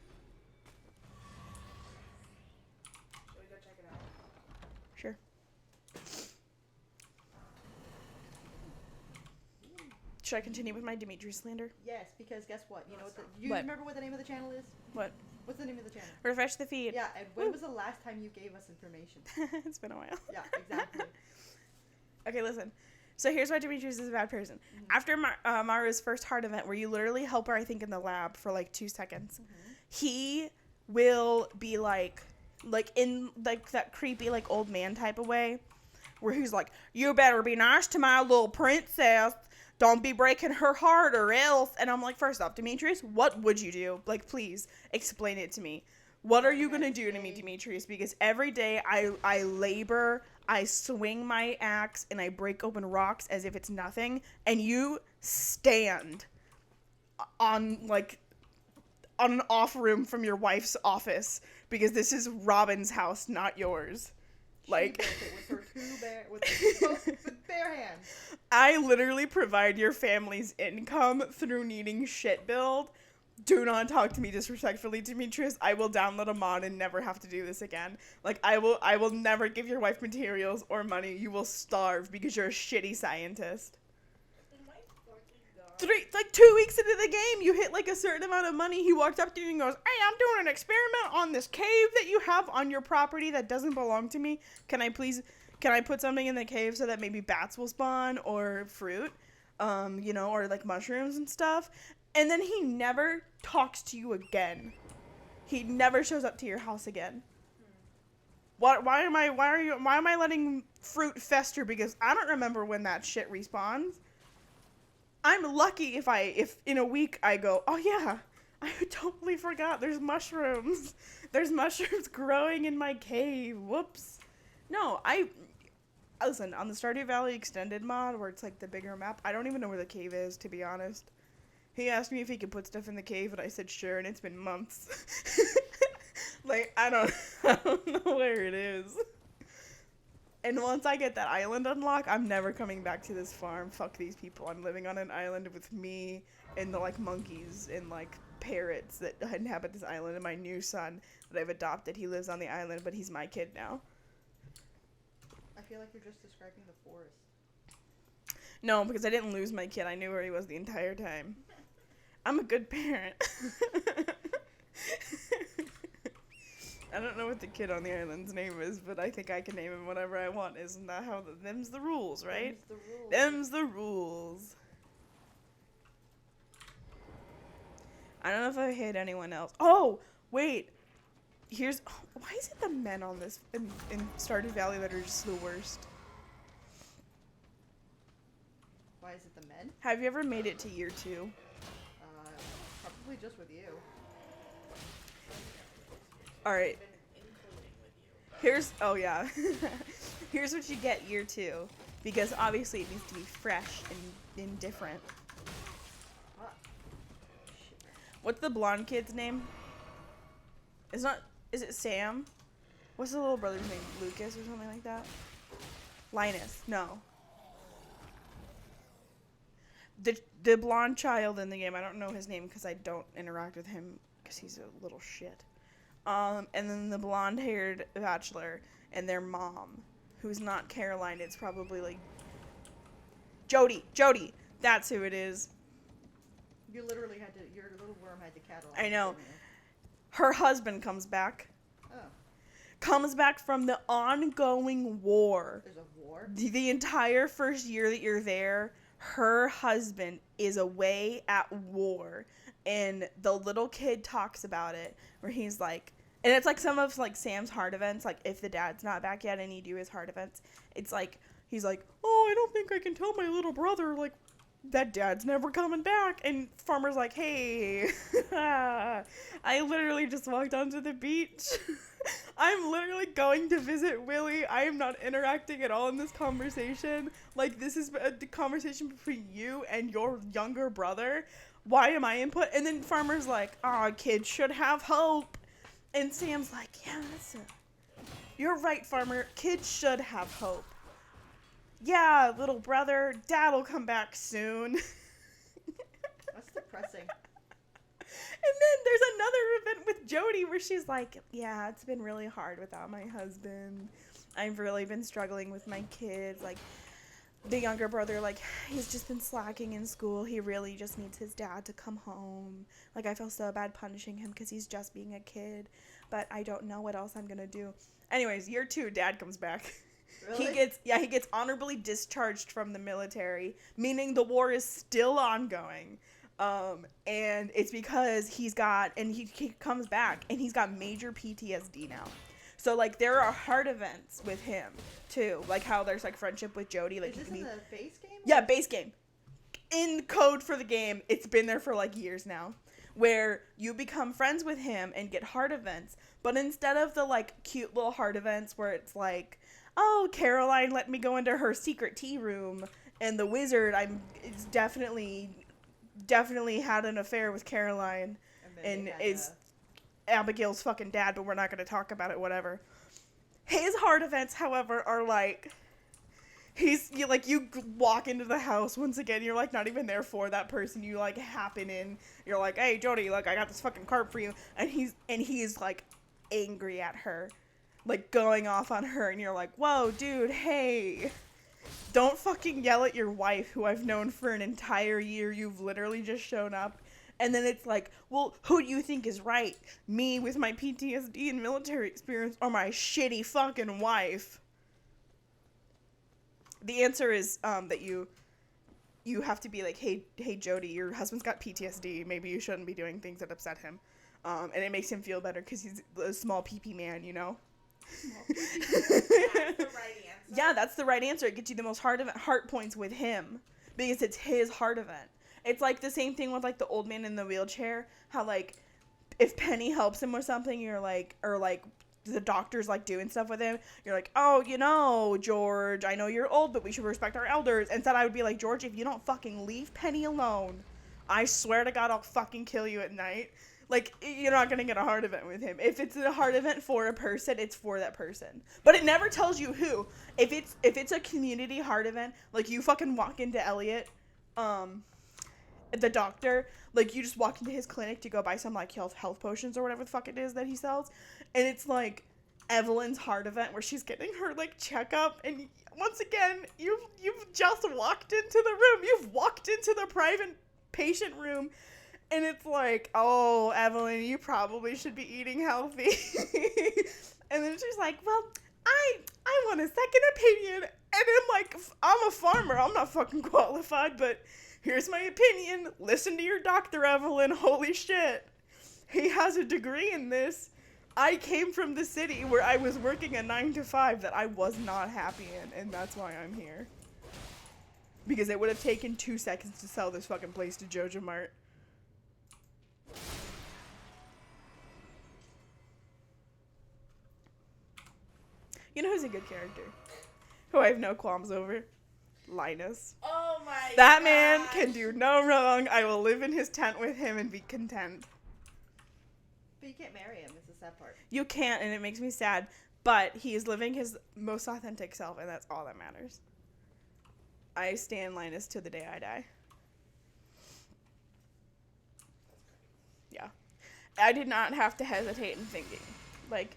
E: Should we go check it out?
F: Sure. Should I continue with my Dimitri slander?
A: Yes, because guess what? You know what? You
F: What?
A: remember what the name of the channel is?
F: What?
A: What's the name of the channel?
F: Refresh the feed.
A: Yeah, and when was the last time you gave us information?
F: It's been a while.
A: Yeah, exactly.
F: Okay, listen. So here's why Demetrius is a bad person. After Maru's first heart event, where you literally help her, I think, in the lab for like 2 seconds, he will be like in like that creepy like old man type of way, where he's like, "You better be nice to my little princess. Don't be breaking her heart or else." And I'm like, first off, Demetrius, what would you do? Like, please explain it to me. What are you gonna do to me, Demetrius? Because every day I labor, I swing my axe, and I break open rocks as if it's nothing, and you stand on an off room from your wife's office because this is Robin's house, not yours. Like,
A: She built it with her two bare hands.
F: I literally provide your family's income through needing shit build. Do not talk to me disrespectfully, Demetrius. I will download a mod and never have to do this again. Like, I will never give your wife materials or money. You will starve because you're a shitty scientist. 2 weeks into the game, you hit like a certain amount of money. He walked up to you and goes, "Hey, I'm doing an experiment on this cave that you have on your property that doesn't belong to me. Can I put something in the cave so that maybe bats will spawn or fruit, or like mushrooms and stuff?" And then he never talks to you again. He never shows up to your house again. Why am I letting fruit fester? Because I don't remember when that shit respawns. I'm lucky if in a week I go, "Oh yeah, I totally forgot there's mushrooms. There's mushrooms growing in my cave. Whoops." No, listen, on the Stardew Valley Extended mod, where it's like the bigger map, I don't even know where the cave is, to be honest. He asked me if he could put stuff in the cave, and I said sure, and it's been months. Like, I don't know where it is. And once I get that island unlocked, I'm never coming back to this farm. Fuck these people. I'm living on an island with me and the like monkeys and like parrots that inhabit this island, and my new son that I've adopted. He lives on the island, but he's my kid now.
A: I feel like you're just describing the forest.
F: No, because I didn't lose my kid. I knew where he was the entire time. I'm a good parent. I don't know what the kid on the island's name is, but I think I can name him whatever I want. Isn't that how them's the rules, right? Them's the rules. I don't know if I hate anyone else. Oh, wait. Why is it the men on this in Stardew Valley that are just the worst?
A: Why is it the men?
F: Have you ever made it to year 2?
A: Probably just with you.
F: Alright. Here's Here's what you get year 2. Because obviously it needs to be fresh and different. What's the blonde kid's name? Is it Sam? What's the little brother's name? Lucas or something like that? Linus. No. The blonde child in the game, I don't know his name because I don't interact with him because he's a little shit. And then the blonde-haired bachelor and their mom, who's not Caroline, it's probably like Jody, that's who it is.
A: You literally had to, your little worm had to catalog.
F: I know. Her husband comes back.
A: Oh.
F: Comes back from the ongoing war.
A: There's a war?
F: The entire first year that you're there, her husband is away at war. And the little kid talks about it, where he's like, and it's like some of like Sam's heart events, like if the dad's not back yet and you do his heart events, it's like, he's like, "Oh, I don't think I can tell my little brother, like, that dad's never coming back." And Farmer's like, "Hey, I literally just walked onto the beach. I'm literally going to visit Willie. I am not interacting at all in this conversation. Like, this is a conversation between you and your younger brother. Why am I input?" And then Farmer's like, "Aw, kids should have hope." And Sam's like, "Yeah, you're right, Farmer. Kids should have hope. Yeah, little brother, dad'll come back soon."
A: That's depressing.
F: And then there's another event with Jody where she's like, "Yeah, it's been really hard without my husband. I've really been struggling with my kids. Like, the younger brother, like, he's just been slacking in school. He really just needs his dad to come home. Like, I feel so bad punishing him because he's just being a kid, but I don't know what else I'm gonna do. Anyways, year 2, dad comes back.
A: Really?
F: He gets honorably discharged from the military, meaning the war is still ongoing. And it's because he comes back and he's got major PTSD now. So, like, there are hard events with him, too. Like, how there's, like, friendship with Jody. Like,
A: Is this in the base game?
F: yeah, base game. In code for the game, it's been there for, like, years now. Where you become friends with him and get hard events. But instead of the, like, cute little hard events where it's like, oh, Caroline let me go into her secret tea room. And the wizard, it's definitely had an affair with Caroline. And is Abigail's fucking dad, but we're not going to talk about it, whatever. His hard events, however, are like, you walk into the house, once again, you're, like, not even there for that person, you, like, happen in, you're like, hey, Jody, like, I got this fucking card for you, and he's, like, angry at her, like, going off on her, and you're like, whoa, dude, hey, don't fucking yell at your wife, who I've known for an entire year, you've literally just shown up. And then it's like, well, who do you think is right? Me with my PTSD and military experience or my shitty fucking wife? The answer is that you have to be like, hey Jody, your husband's got PTSD. Maybe you shouldn't be doing things that upset him. And it makes him feel better because he's a small pee-pee man, you know?
B: That's the right answer.
F: Yeah, that's the right answer. It gets you the most heart points with him because it's his heart event. It's, like, the same thing with, like, the old man in the wheelchair. How, like, if Penny helps him with something, you're, like, or, like, the doctor's, like, doing stuff with him, you're like, oh, you know, George, I know you're old, but we should respect our elders. Instead, I would be like, George, if you don't fucking leave Penny alone, I swear to God, I'll fucking kill you at night. Like, you're not gonna get a heart event with him. If it's a heart event for a person, it's for that person. But it never tells you who. If it's a community heart event, like, you fucking walk into Elliot, the doctor, like, you just walk into his clinic to go buy some, like, health potions or whatever the fuck it is that he sells, and it's, like, Evelyn's heart event where she's getting her, like, checkup, and once again, you've just walked into the room, you've walked into the private patient room, and it's like, oh, Evelyn, you probably should be eating healthy. And then she's like, well, I want a second opinion, and I'm like, I'm a farmer, I'm not fucking qualified, but here's my opinion. Listen to your doctor, Evelyn. Holy shit. He has a degree in this. I came from the city where I was working a 9-to-5 that I was not happy in, and that's why I'm here. Because it would have taken 2 seconds to sell this fucking place to Jojo Mart. You know who's a good character? Who I have no qualms over? Linus.
B: Oh my
F: That
B: God.
F: man can do no wrong. I will live in his tent with him and be content.
A: But you can't marry him. It's the sad part.
F: You can't, and it makes me sad. But he is living his most authentic self, and that's all that matters. I stand Linus to the day I die. Yeah. I did not have to hesitate in thinking. Like,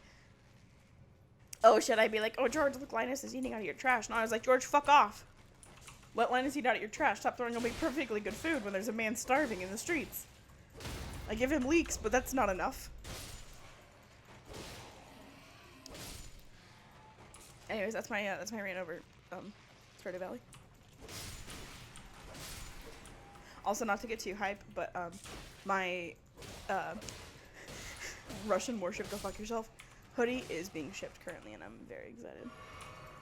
F: oh, should I be like, oh, George, look, Linus is eating out of your trash. No, I was like, George, fuck off. Let Linus eat out of your trash. Stop throwing away perfectly good food when there's a man starving in the streets. I give him leeks, but that's not enough. Anyways, that's my rant over Stardew Valley. Also, not to get too hype, but my Russian warship, go fuck yourself, hoodie is being shipped currently, and I'm very excited.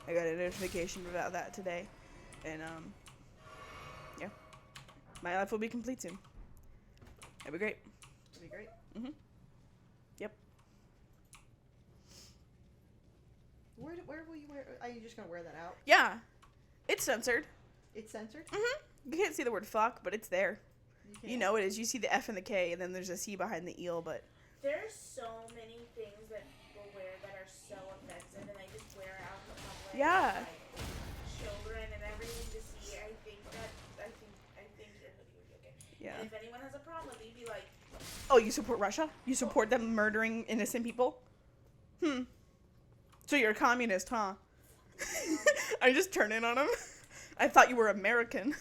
F: I got a notification about that today, and yeah, my life will be complete soon. It'll be great.
A: It'd be great.
F: Mhm. Yep.
A: Where will you wear? Are you just gonna wear that out?
F: Yeah, it's censored.
A: It's censored.
F: You can't see the word fuck, but it's there. You
A: can't?
F: know it is. You see the F and the K, and then there's a C behind the eel, but
B: There's so many things that people wear that are so offensive, and they just wear out in public.
F: Yeah.
B: Like children and everything to see. I think your hoodie would be okay.
F: yeah.
B: And if anyone has a problem with it, you'd be like,
F: Oh, you support Russia? You support them murdering innocent people? So you're a communist, huh? I just turn in on him. I thought you were American.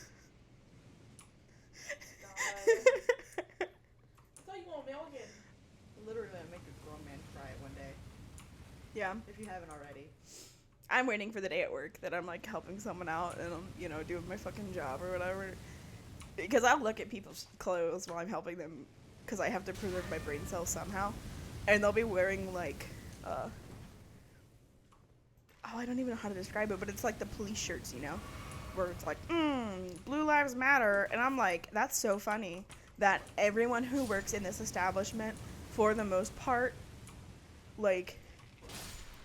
E: I thought you were American.
A: Literally gonna make a grown man cry one day,
F: Yeah.
A: if you haven't already.
F: I'm waiting for the day at work that I'm like helping someone out and I'm, you know, doing my fucking job or whatever. Because I'll look at people's clothes while I'm helping them because I have to preserve my brain cells somehow. And they'll be wearing like, oh, I don't even know how to describe it, but it's like the police shirts, you know? Where it's like, Blue Lives Matter. And I'm like, that's so funny that everyone who works in this establishment, for the most part, like,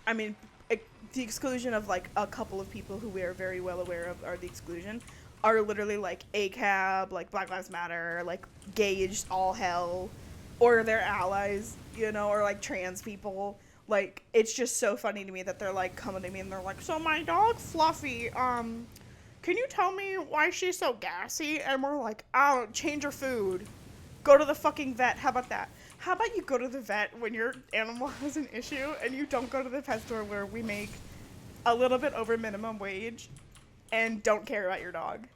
F: I mean, the exclusion of like a couple of people who we are very well aware of are the exclusion, are literally like ACAB, like Black Lives Matter, like gauged all hell, or their allies, you know, or like trans people. Like, it's just so funny to me that they're like coming to me and they're like, so my dog Fluffy, can you tell me why she's so gassy? And we're like, oh, change her food. Go to the fucking vet. How about that? How about you go to the vet when your animal has an issue and you don't go to the pet store where we make a little bit over minimum wage and don't care about your dog?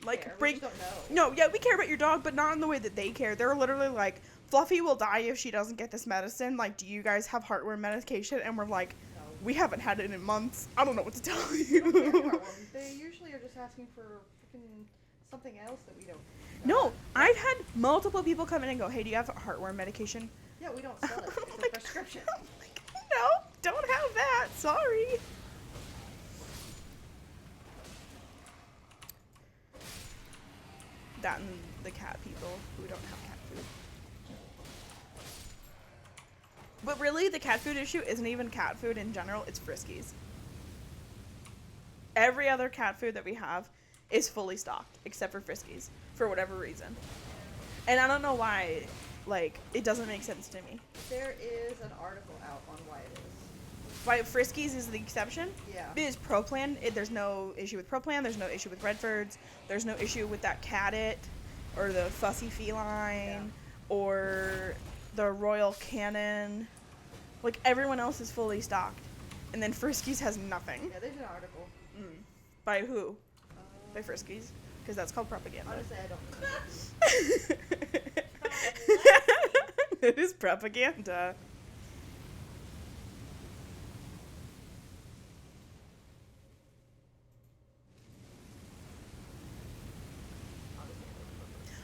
F: Like,
A: Care, we
F: bring...
A: just don't know.
F: No, yeah, we care about your dog, but not in the way that they care. They're literally like, Fluffy will die if she doesn't get this medicine. Like, do you guys have heartworm medication? And we're like,
A: No.
F: we haven't had it in months. I don't know what to tell
A: They don't care
F: you.
A: about one. They usually are just asking for freaking something else that we don't.
F: No, I've had multiple people come in and go, hey, do you have heartworm medication?
A: Yeah, we don't sell it.
F: I'm
A: It's
F: like-
A: a prescription.
F: I'm like, no, don't have that. Sorry. That and the cat people who don't have cat food. But really, the cat food issue isn't even cat food in general, it's Friskies. Every other cat food that we have is fully stocked, except for Friskies, for whatever reason. And I don't know why, like, it doesn't make sense to me.
A: There is an article out on why it is.
F: Why Friskies is the exception?
A: Yeah.
F: It is Proplan. There's no issue with Proplan. There's no issue with Redfords. There's no issue with that Cat-It or the Fussy Feline or the Royal Canin. Like, everyone else is fully stocked. And then Friskies has nothing.
A: Yeah, there's an article.
F: By who? By Friskies? Because that's called propaganda.
A: Honestly, I don't know.
F: It is propaganda.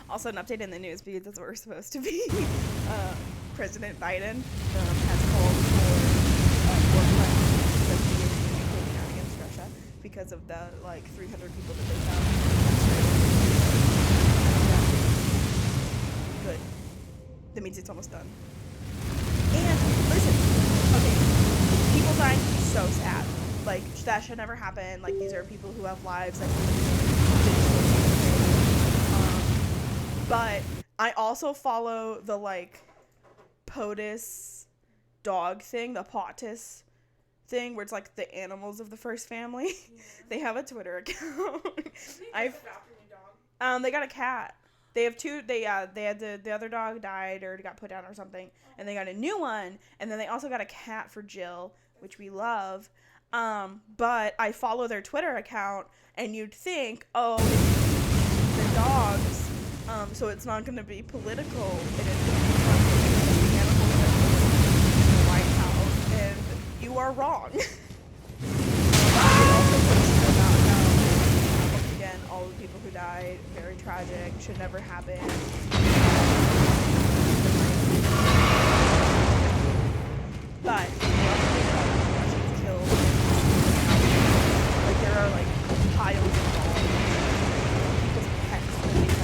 F: Also, an update in the news because that's what we're supposed to be. President Biden has called for war crimes because he is taking out against Russia because of the like 300 people that they found. Good. That means it's almost done. And listen, okay, people dying is so sad. Like, that should never happen. Like, these are people who have lives. Like, but I also follow the like POTUS dog thing, the POTUS thing, where it's like the animals of the first family. Yeah. They have a Twitter account. They got a cat. They have two. They had the other dog died or got put down or something, and they got a new one, and then they also got a cat for Jill, which we love. But I follow their Twitter account, and you'd think, oh, the dogs. So it's not going to be political, and it's going to be the animals that live in the White House, and you are wrong. Once again, all the people who died, very tragic, should never happen. But Russians killed, like there are like piles of bombs, people's pets that they have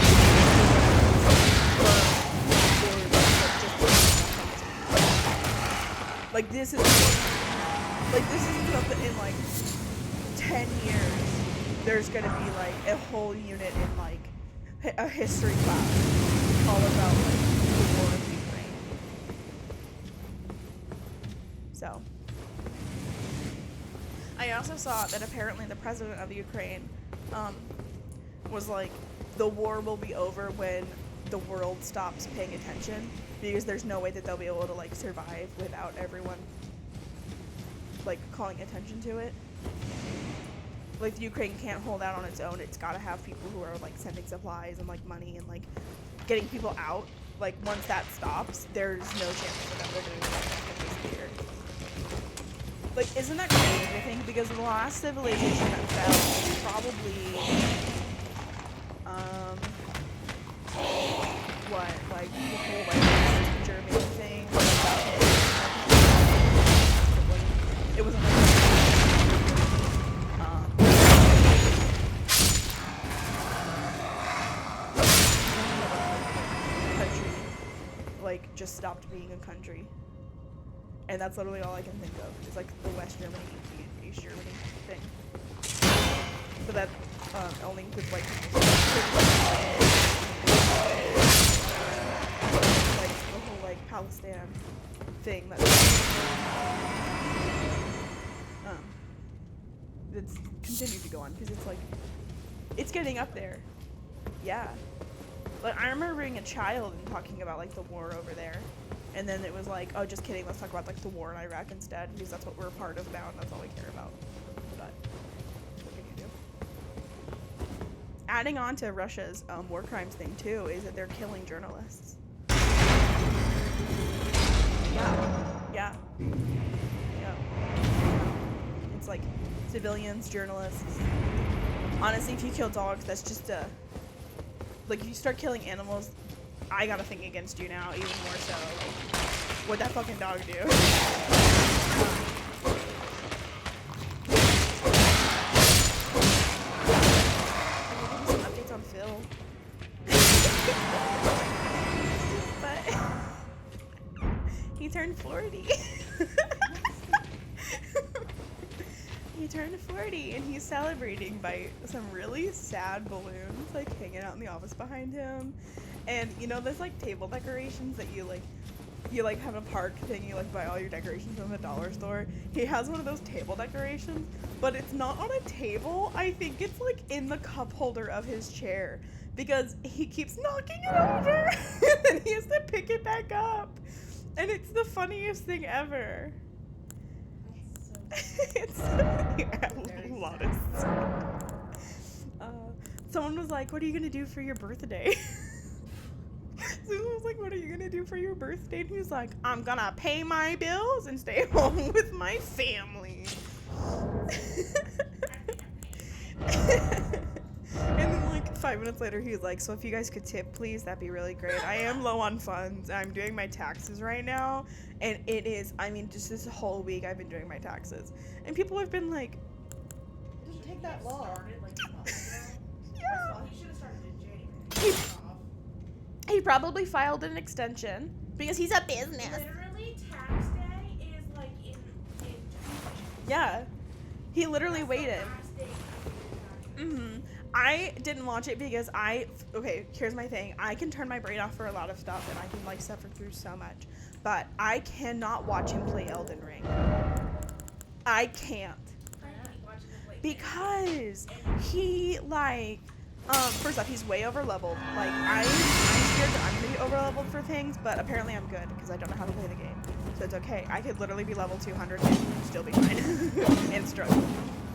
F: like this is something in like 10 years there's gonna be like a whole unit in like a history class all about like the war of Ukraine. So I also saw that apparently the president of Ukraine was like, the war will be over when the world stops paying attention, because there's no way that they'll be able to like survive without everyone like calling attention to it. like the Ukraine can't hold out on its own. It's got to have people who are like sending supplies and like money and like getting people out. Like once that stops, there's no chance for them to doing anything here. Like, isn't that crazy to think? Because the last civilization that fell was probably what, like the whole like Germany thing. It wasn't like country like just stopped being a country, and that's literally all I can think of is like the West Germany, East Germany thing. So that only includes white people. Like the whole like Palestine thing that's continued to go on because it's like it's getting up there. Yeah. Like I remember being a child and talking about like the war over there, and then it was like, oh, just kidding. Let's talk about like the war in Iraq instead because that's what we're a part of now and that's all we care about. But what can you do? Adding on to Russia's war crimes thing too is that they're killing journalists. Yeah. It's like civilians, journalists. Honestly, if you kill dogs, that's just a like if you start killing animals, I gotta think against you now even more so. Like, what'd that fucking dog do? Some updates on Phil. But he turned 40. He turned 40 and he's celebrating by some really sad balloons like hanging out in the office behind him. And you know there's like table decorations that you have a park thing, you like buy all your decorations from the dollar store. He has one of those table decorations, but it's not on a table. I think it's like in the cup holder of his chair because he keeps knocking it over and he has to pick it back up. And it's the funniest thing ever. It's a lot of someone was like, what are you gonna do for your birthday? Susan was like, what are you gonna do for your birthday? And he was like, I'm gonna pay my bills and stay home with my family. And then like 5 minutes later he was like, so if you guys could tip please, that'd be really great. I am low on funds. I'm doing my taxes right now and it is, I mean, just this whole week I've been doing my taxes and people have been like,
E: It doesn't take that long.
F: yeah.
E: He should have started in January.
F: He probably filed an extension because he's a business.
B: Literally, tax day is like in 2 weeks.
F: Yeah. He literally
B: That's
F: waited.
B: the last day.
F: Mm-hmm. I didn't watch it because okay, here's my thing. I can turn my brain off for a lot of stuff and I can like suffer through so much. But I cannot watch him play Elden Ring. I can't. Because he like first off, he's way over leveled. Like I'm scared that I'm gonna be over leveled for things, but apparently I'm good because I don't know how to play the game. So it's okay. I could literally be level 200 and still be fine and struggle.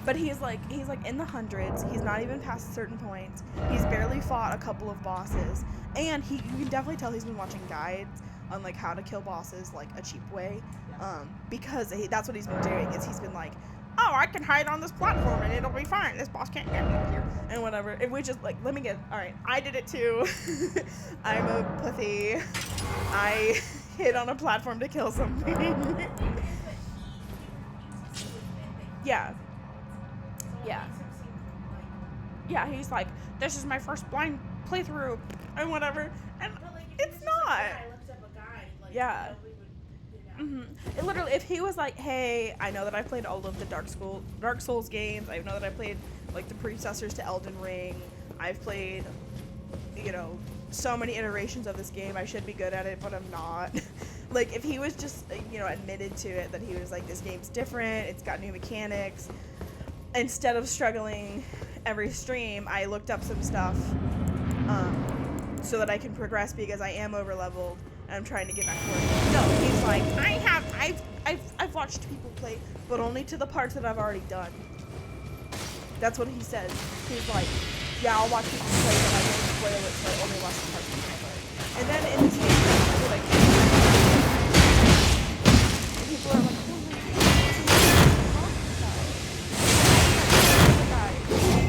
F: But he's like in the hundreds. He's not even past certain points. He's barely fought a couple of bosses, and you can definitely tell he's been watching guides on like how to kill bosses like a cheap way, because that's what he's been doing. Is he's been like, oh, I can hide on this platform and it'll be fine. This boss can't get me up here and whatever. And we just like, let me get. All right, I did it too. I'm a pussy. I hid on a platform to kill something. Yeah. Yeah, he's like, this is my first blind playthrough and whatever, and it's not. Yeah. It literally, if he was like, hey, I know that I played all of the Dark Souls games, I know that I played like the predecessors to Elden Ring, I've played, so many iterations of this game, I should be good at it, but I'm not. Like, if he was just, admitted to it, that he was like, this game's different, it's got new mechanics, instead of struggling every stream, I looked up some stuff so that I can progress because I am over leveled and I'm trying to get back to work. No, he's like, I've watched people play, but only to the parts that I've already done. That's what he says. He's like, yeah, I'll watch people play, but I won't spoil it, so I only watch the parts people play. And then in the same time, like, and people are like, oh my god,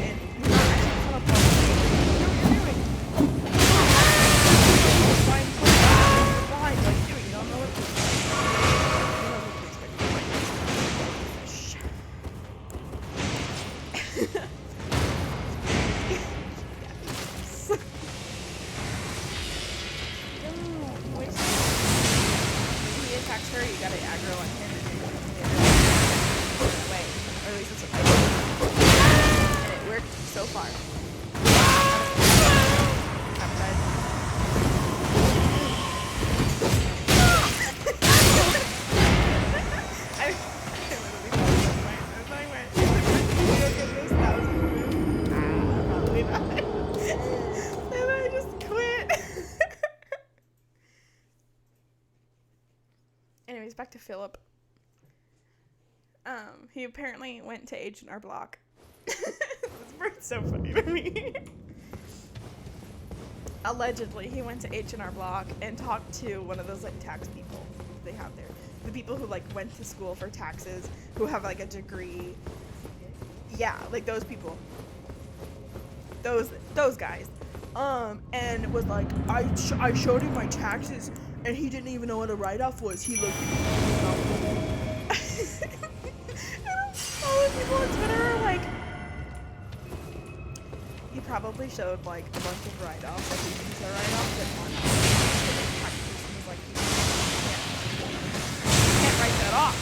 F: and you're not actually caught up on what you're doing. Behind, what are you doing? You don't know what you're doing. Attacks her, you gotta aggro on him and then away. Or at least that's what I did. And it worked so far. I'm dead. I literally went. Probably not. And then I just quit. Anyways, back to Philip. He apparently went to H&R Block. This part's so funny to me. Allegedly, he went to H&R Block and talked to one of those like tax people they have there. The people who like went to school for taxes, who have like a degree. Yeah, like those people. Those guys. And was like, I showed him my taxes. And he didn't even know what a write-off was. He looked at me. All the people on Twitter are like, he probably showed like a bunch of write-offs, like he thinks are write-offs, and one was like, you can't write that off.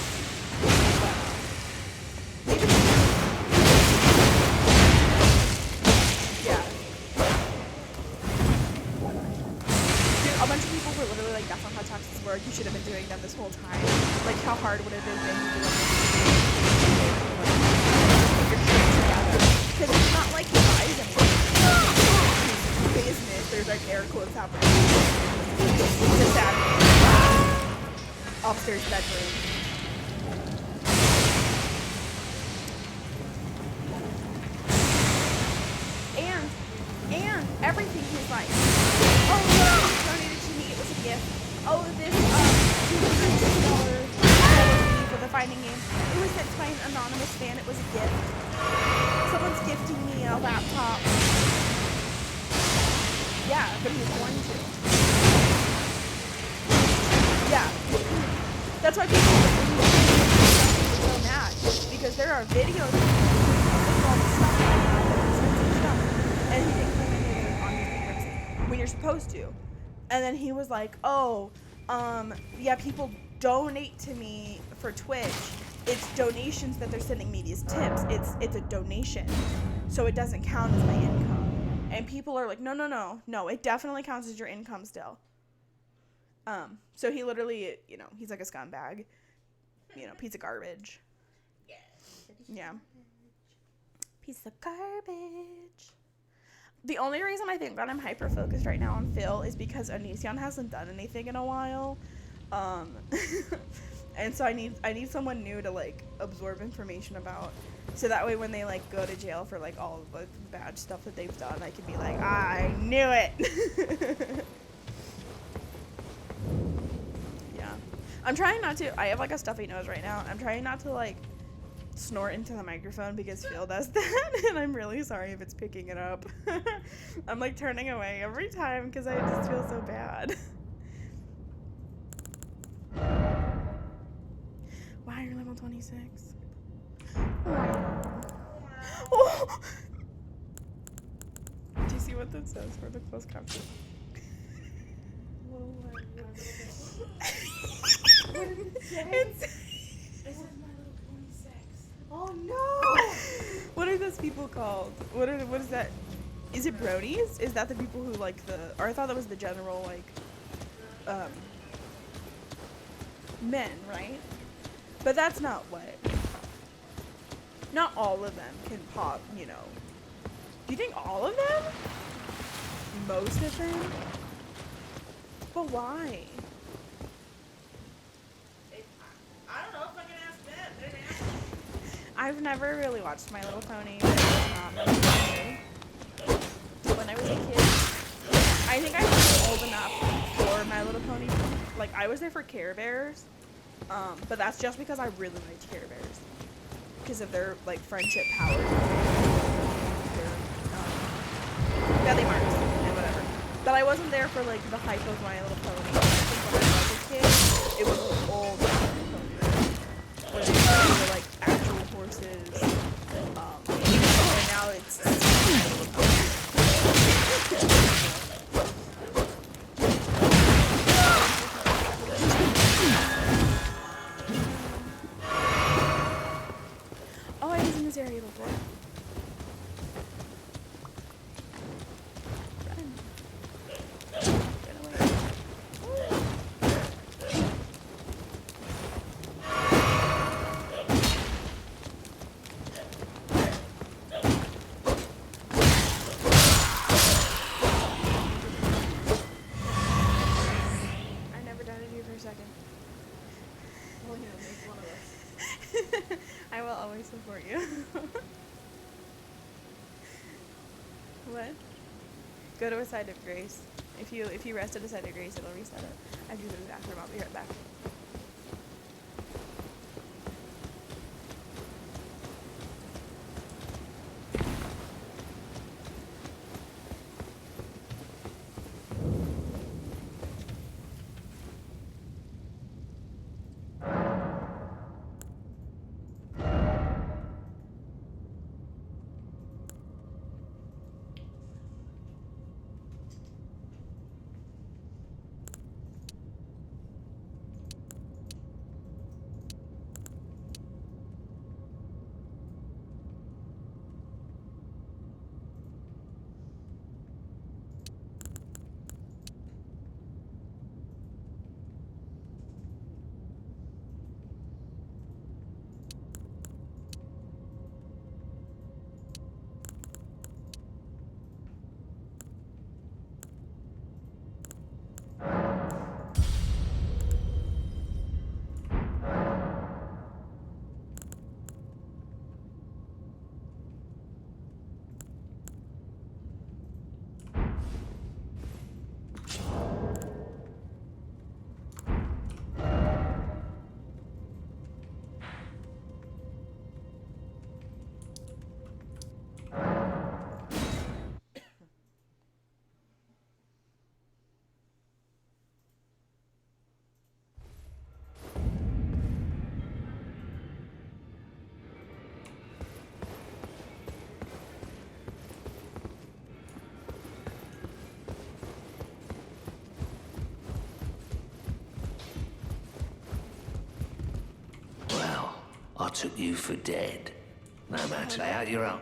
F: Yeah. A bunch of people were literally like, that's not how taxes work. You should have been doing them this whole time. Like, how hard would it have been to do because it's not like he buys anything. His business, there's like air quotes happening. Just that upstairs bedroom. And everything he's like, oh no, you donated to me, it was a gift. Oh, this $250 for the fighting game, it was sent to my anonymous fan, it was a gift. Someone's gifting me a laptop. Yeah, but he's going to. Yeah. That's why people are so mad. Because there are videos of all this stuff like that. And he didn't claim any of it on his bankruptcy when you're supposed to. And then he was like, oh, yeah, people donate to me for Twitch. It's donations that they're sending me these tips. It's a donation. So it doesn't count as my income. And people are like, no, it definitely counts as your income still. So he literally, he's like a scumbag. Piece of garbage. Yeah. Piece of garbage. The only reason I think that I'm hyper focused right now on Phil is because Onision hasn't done anything in a while. And so I need someone new to like absorb information about, so that way when they like go to jail for like all of the bad stuff that they've done, I can be like, I knew it. Yeah, I'm trying not to. I have like a stuffy nose right now. I'm trying not to like snort into the microphone because Phil does that, and I'm really sorry if it's picking it up. I'm like turning away every time because I just feel so bad. Wow, you're level 26. Oh. Do you see what that says for the closed caption?
E: What did it say?
F: It
E: says My Little Pony 6.
B: Oh no!
F: What are those people called? What is that? Is it bronies? Is that the people who like or I thought that was the general like men, right? But that's not what. Not all of them can pop, Do you think all of them? Most of them? But why?
B: I don't know if I can ask them. They're nasty.
F: I've never really watched My Little Pony. But like I was there for Care Bears, but that's just because I really liked Care Bears because of their like friendship powers, their belly marks and whatever. But I wasn't there for like the hype of My Little Pony. I think when I was a kid, it was an old My Little Pony where they were like actual horses. And now it's My Little Pony. Oh, I was in this area before. Run. Run away. I never doubted you for a second.
E: Well, you know, make one of us.
F: I will always support you. What? Go to a side of grace. If you rest at a side of grace, it'll reset it. I have to go to the bathroom. I'll be right back.
C: Well, I took you for dead. No matter, lay out your own.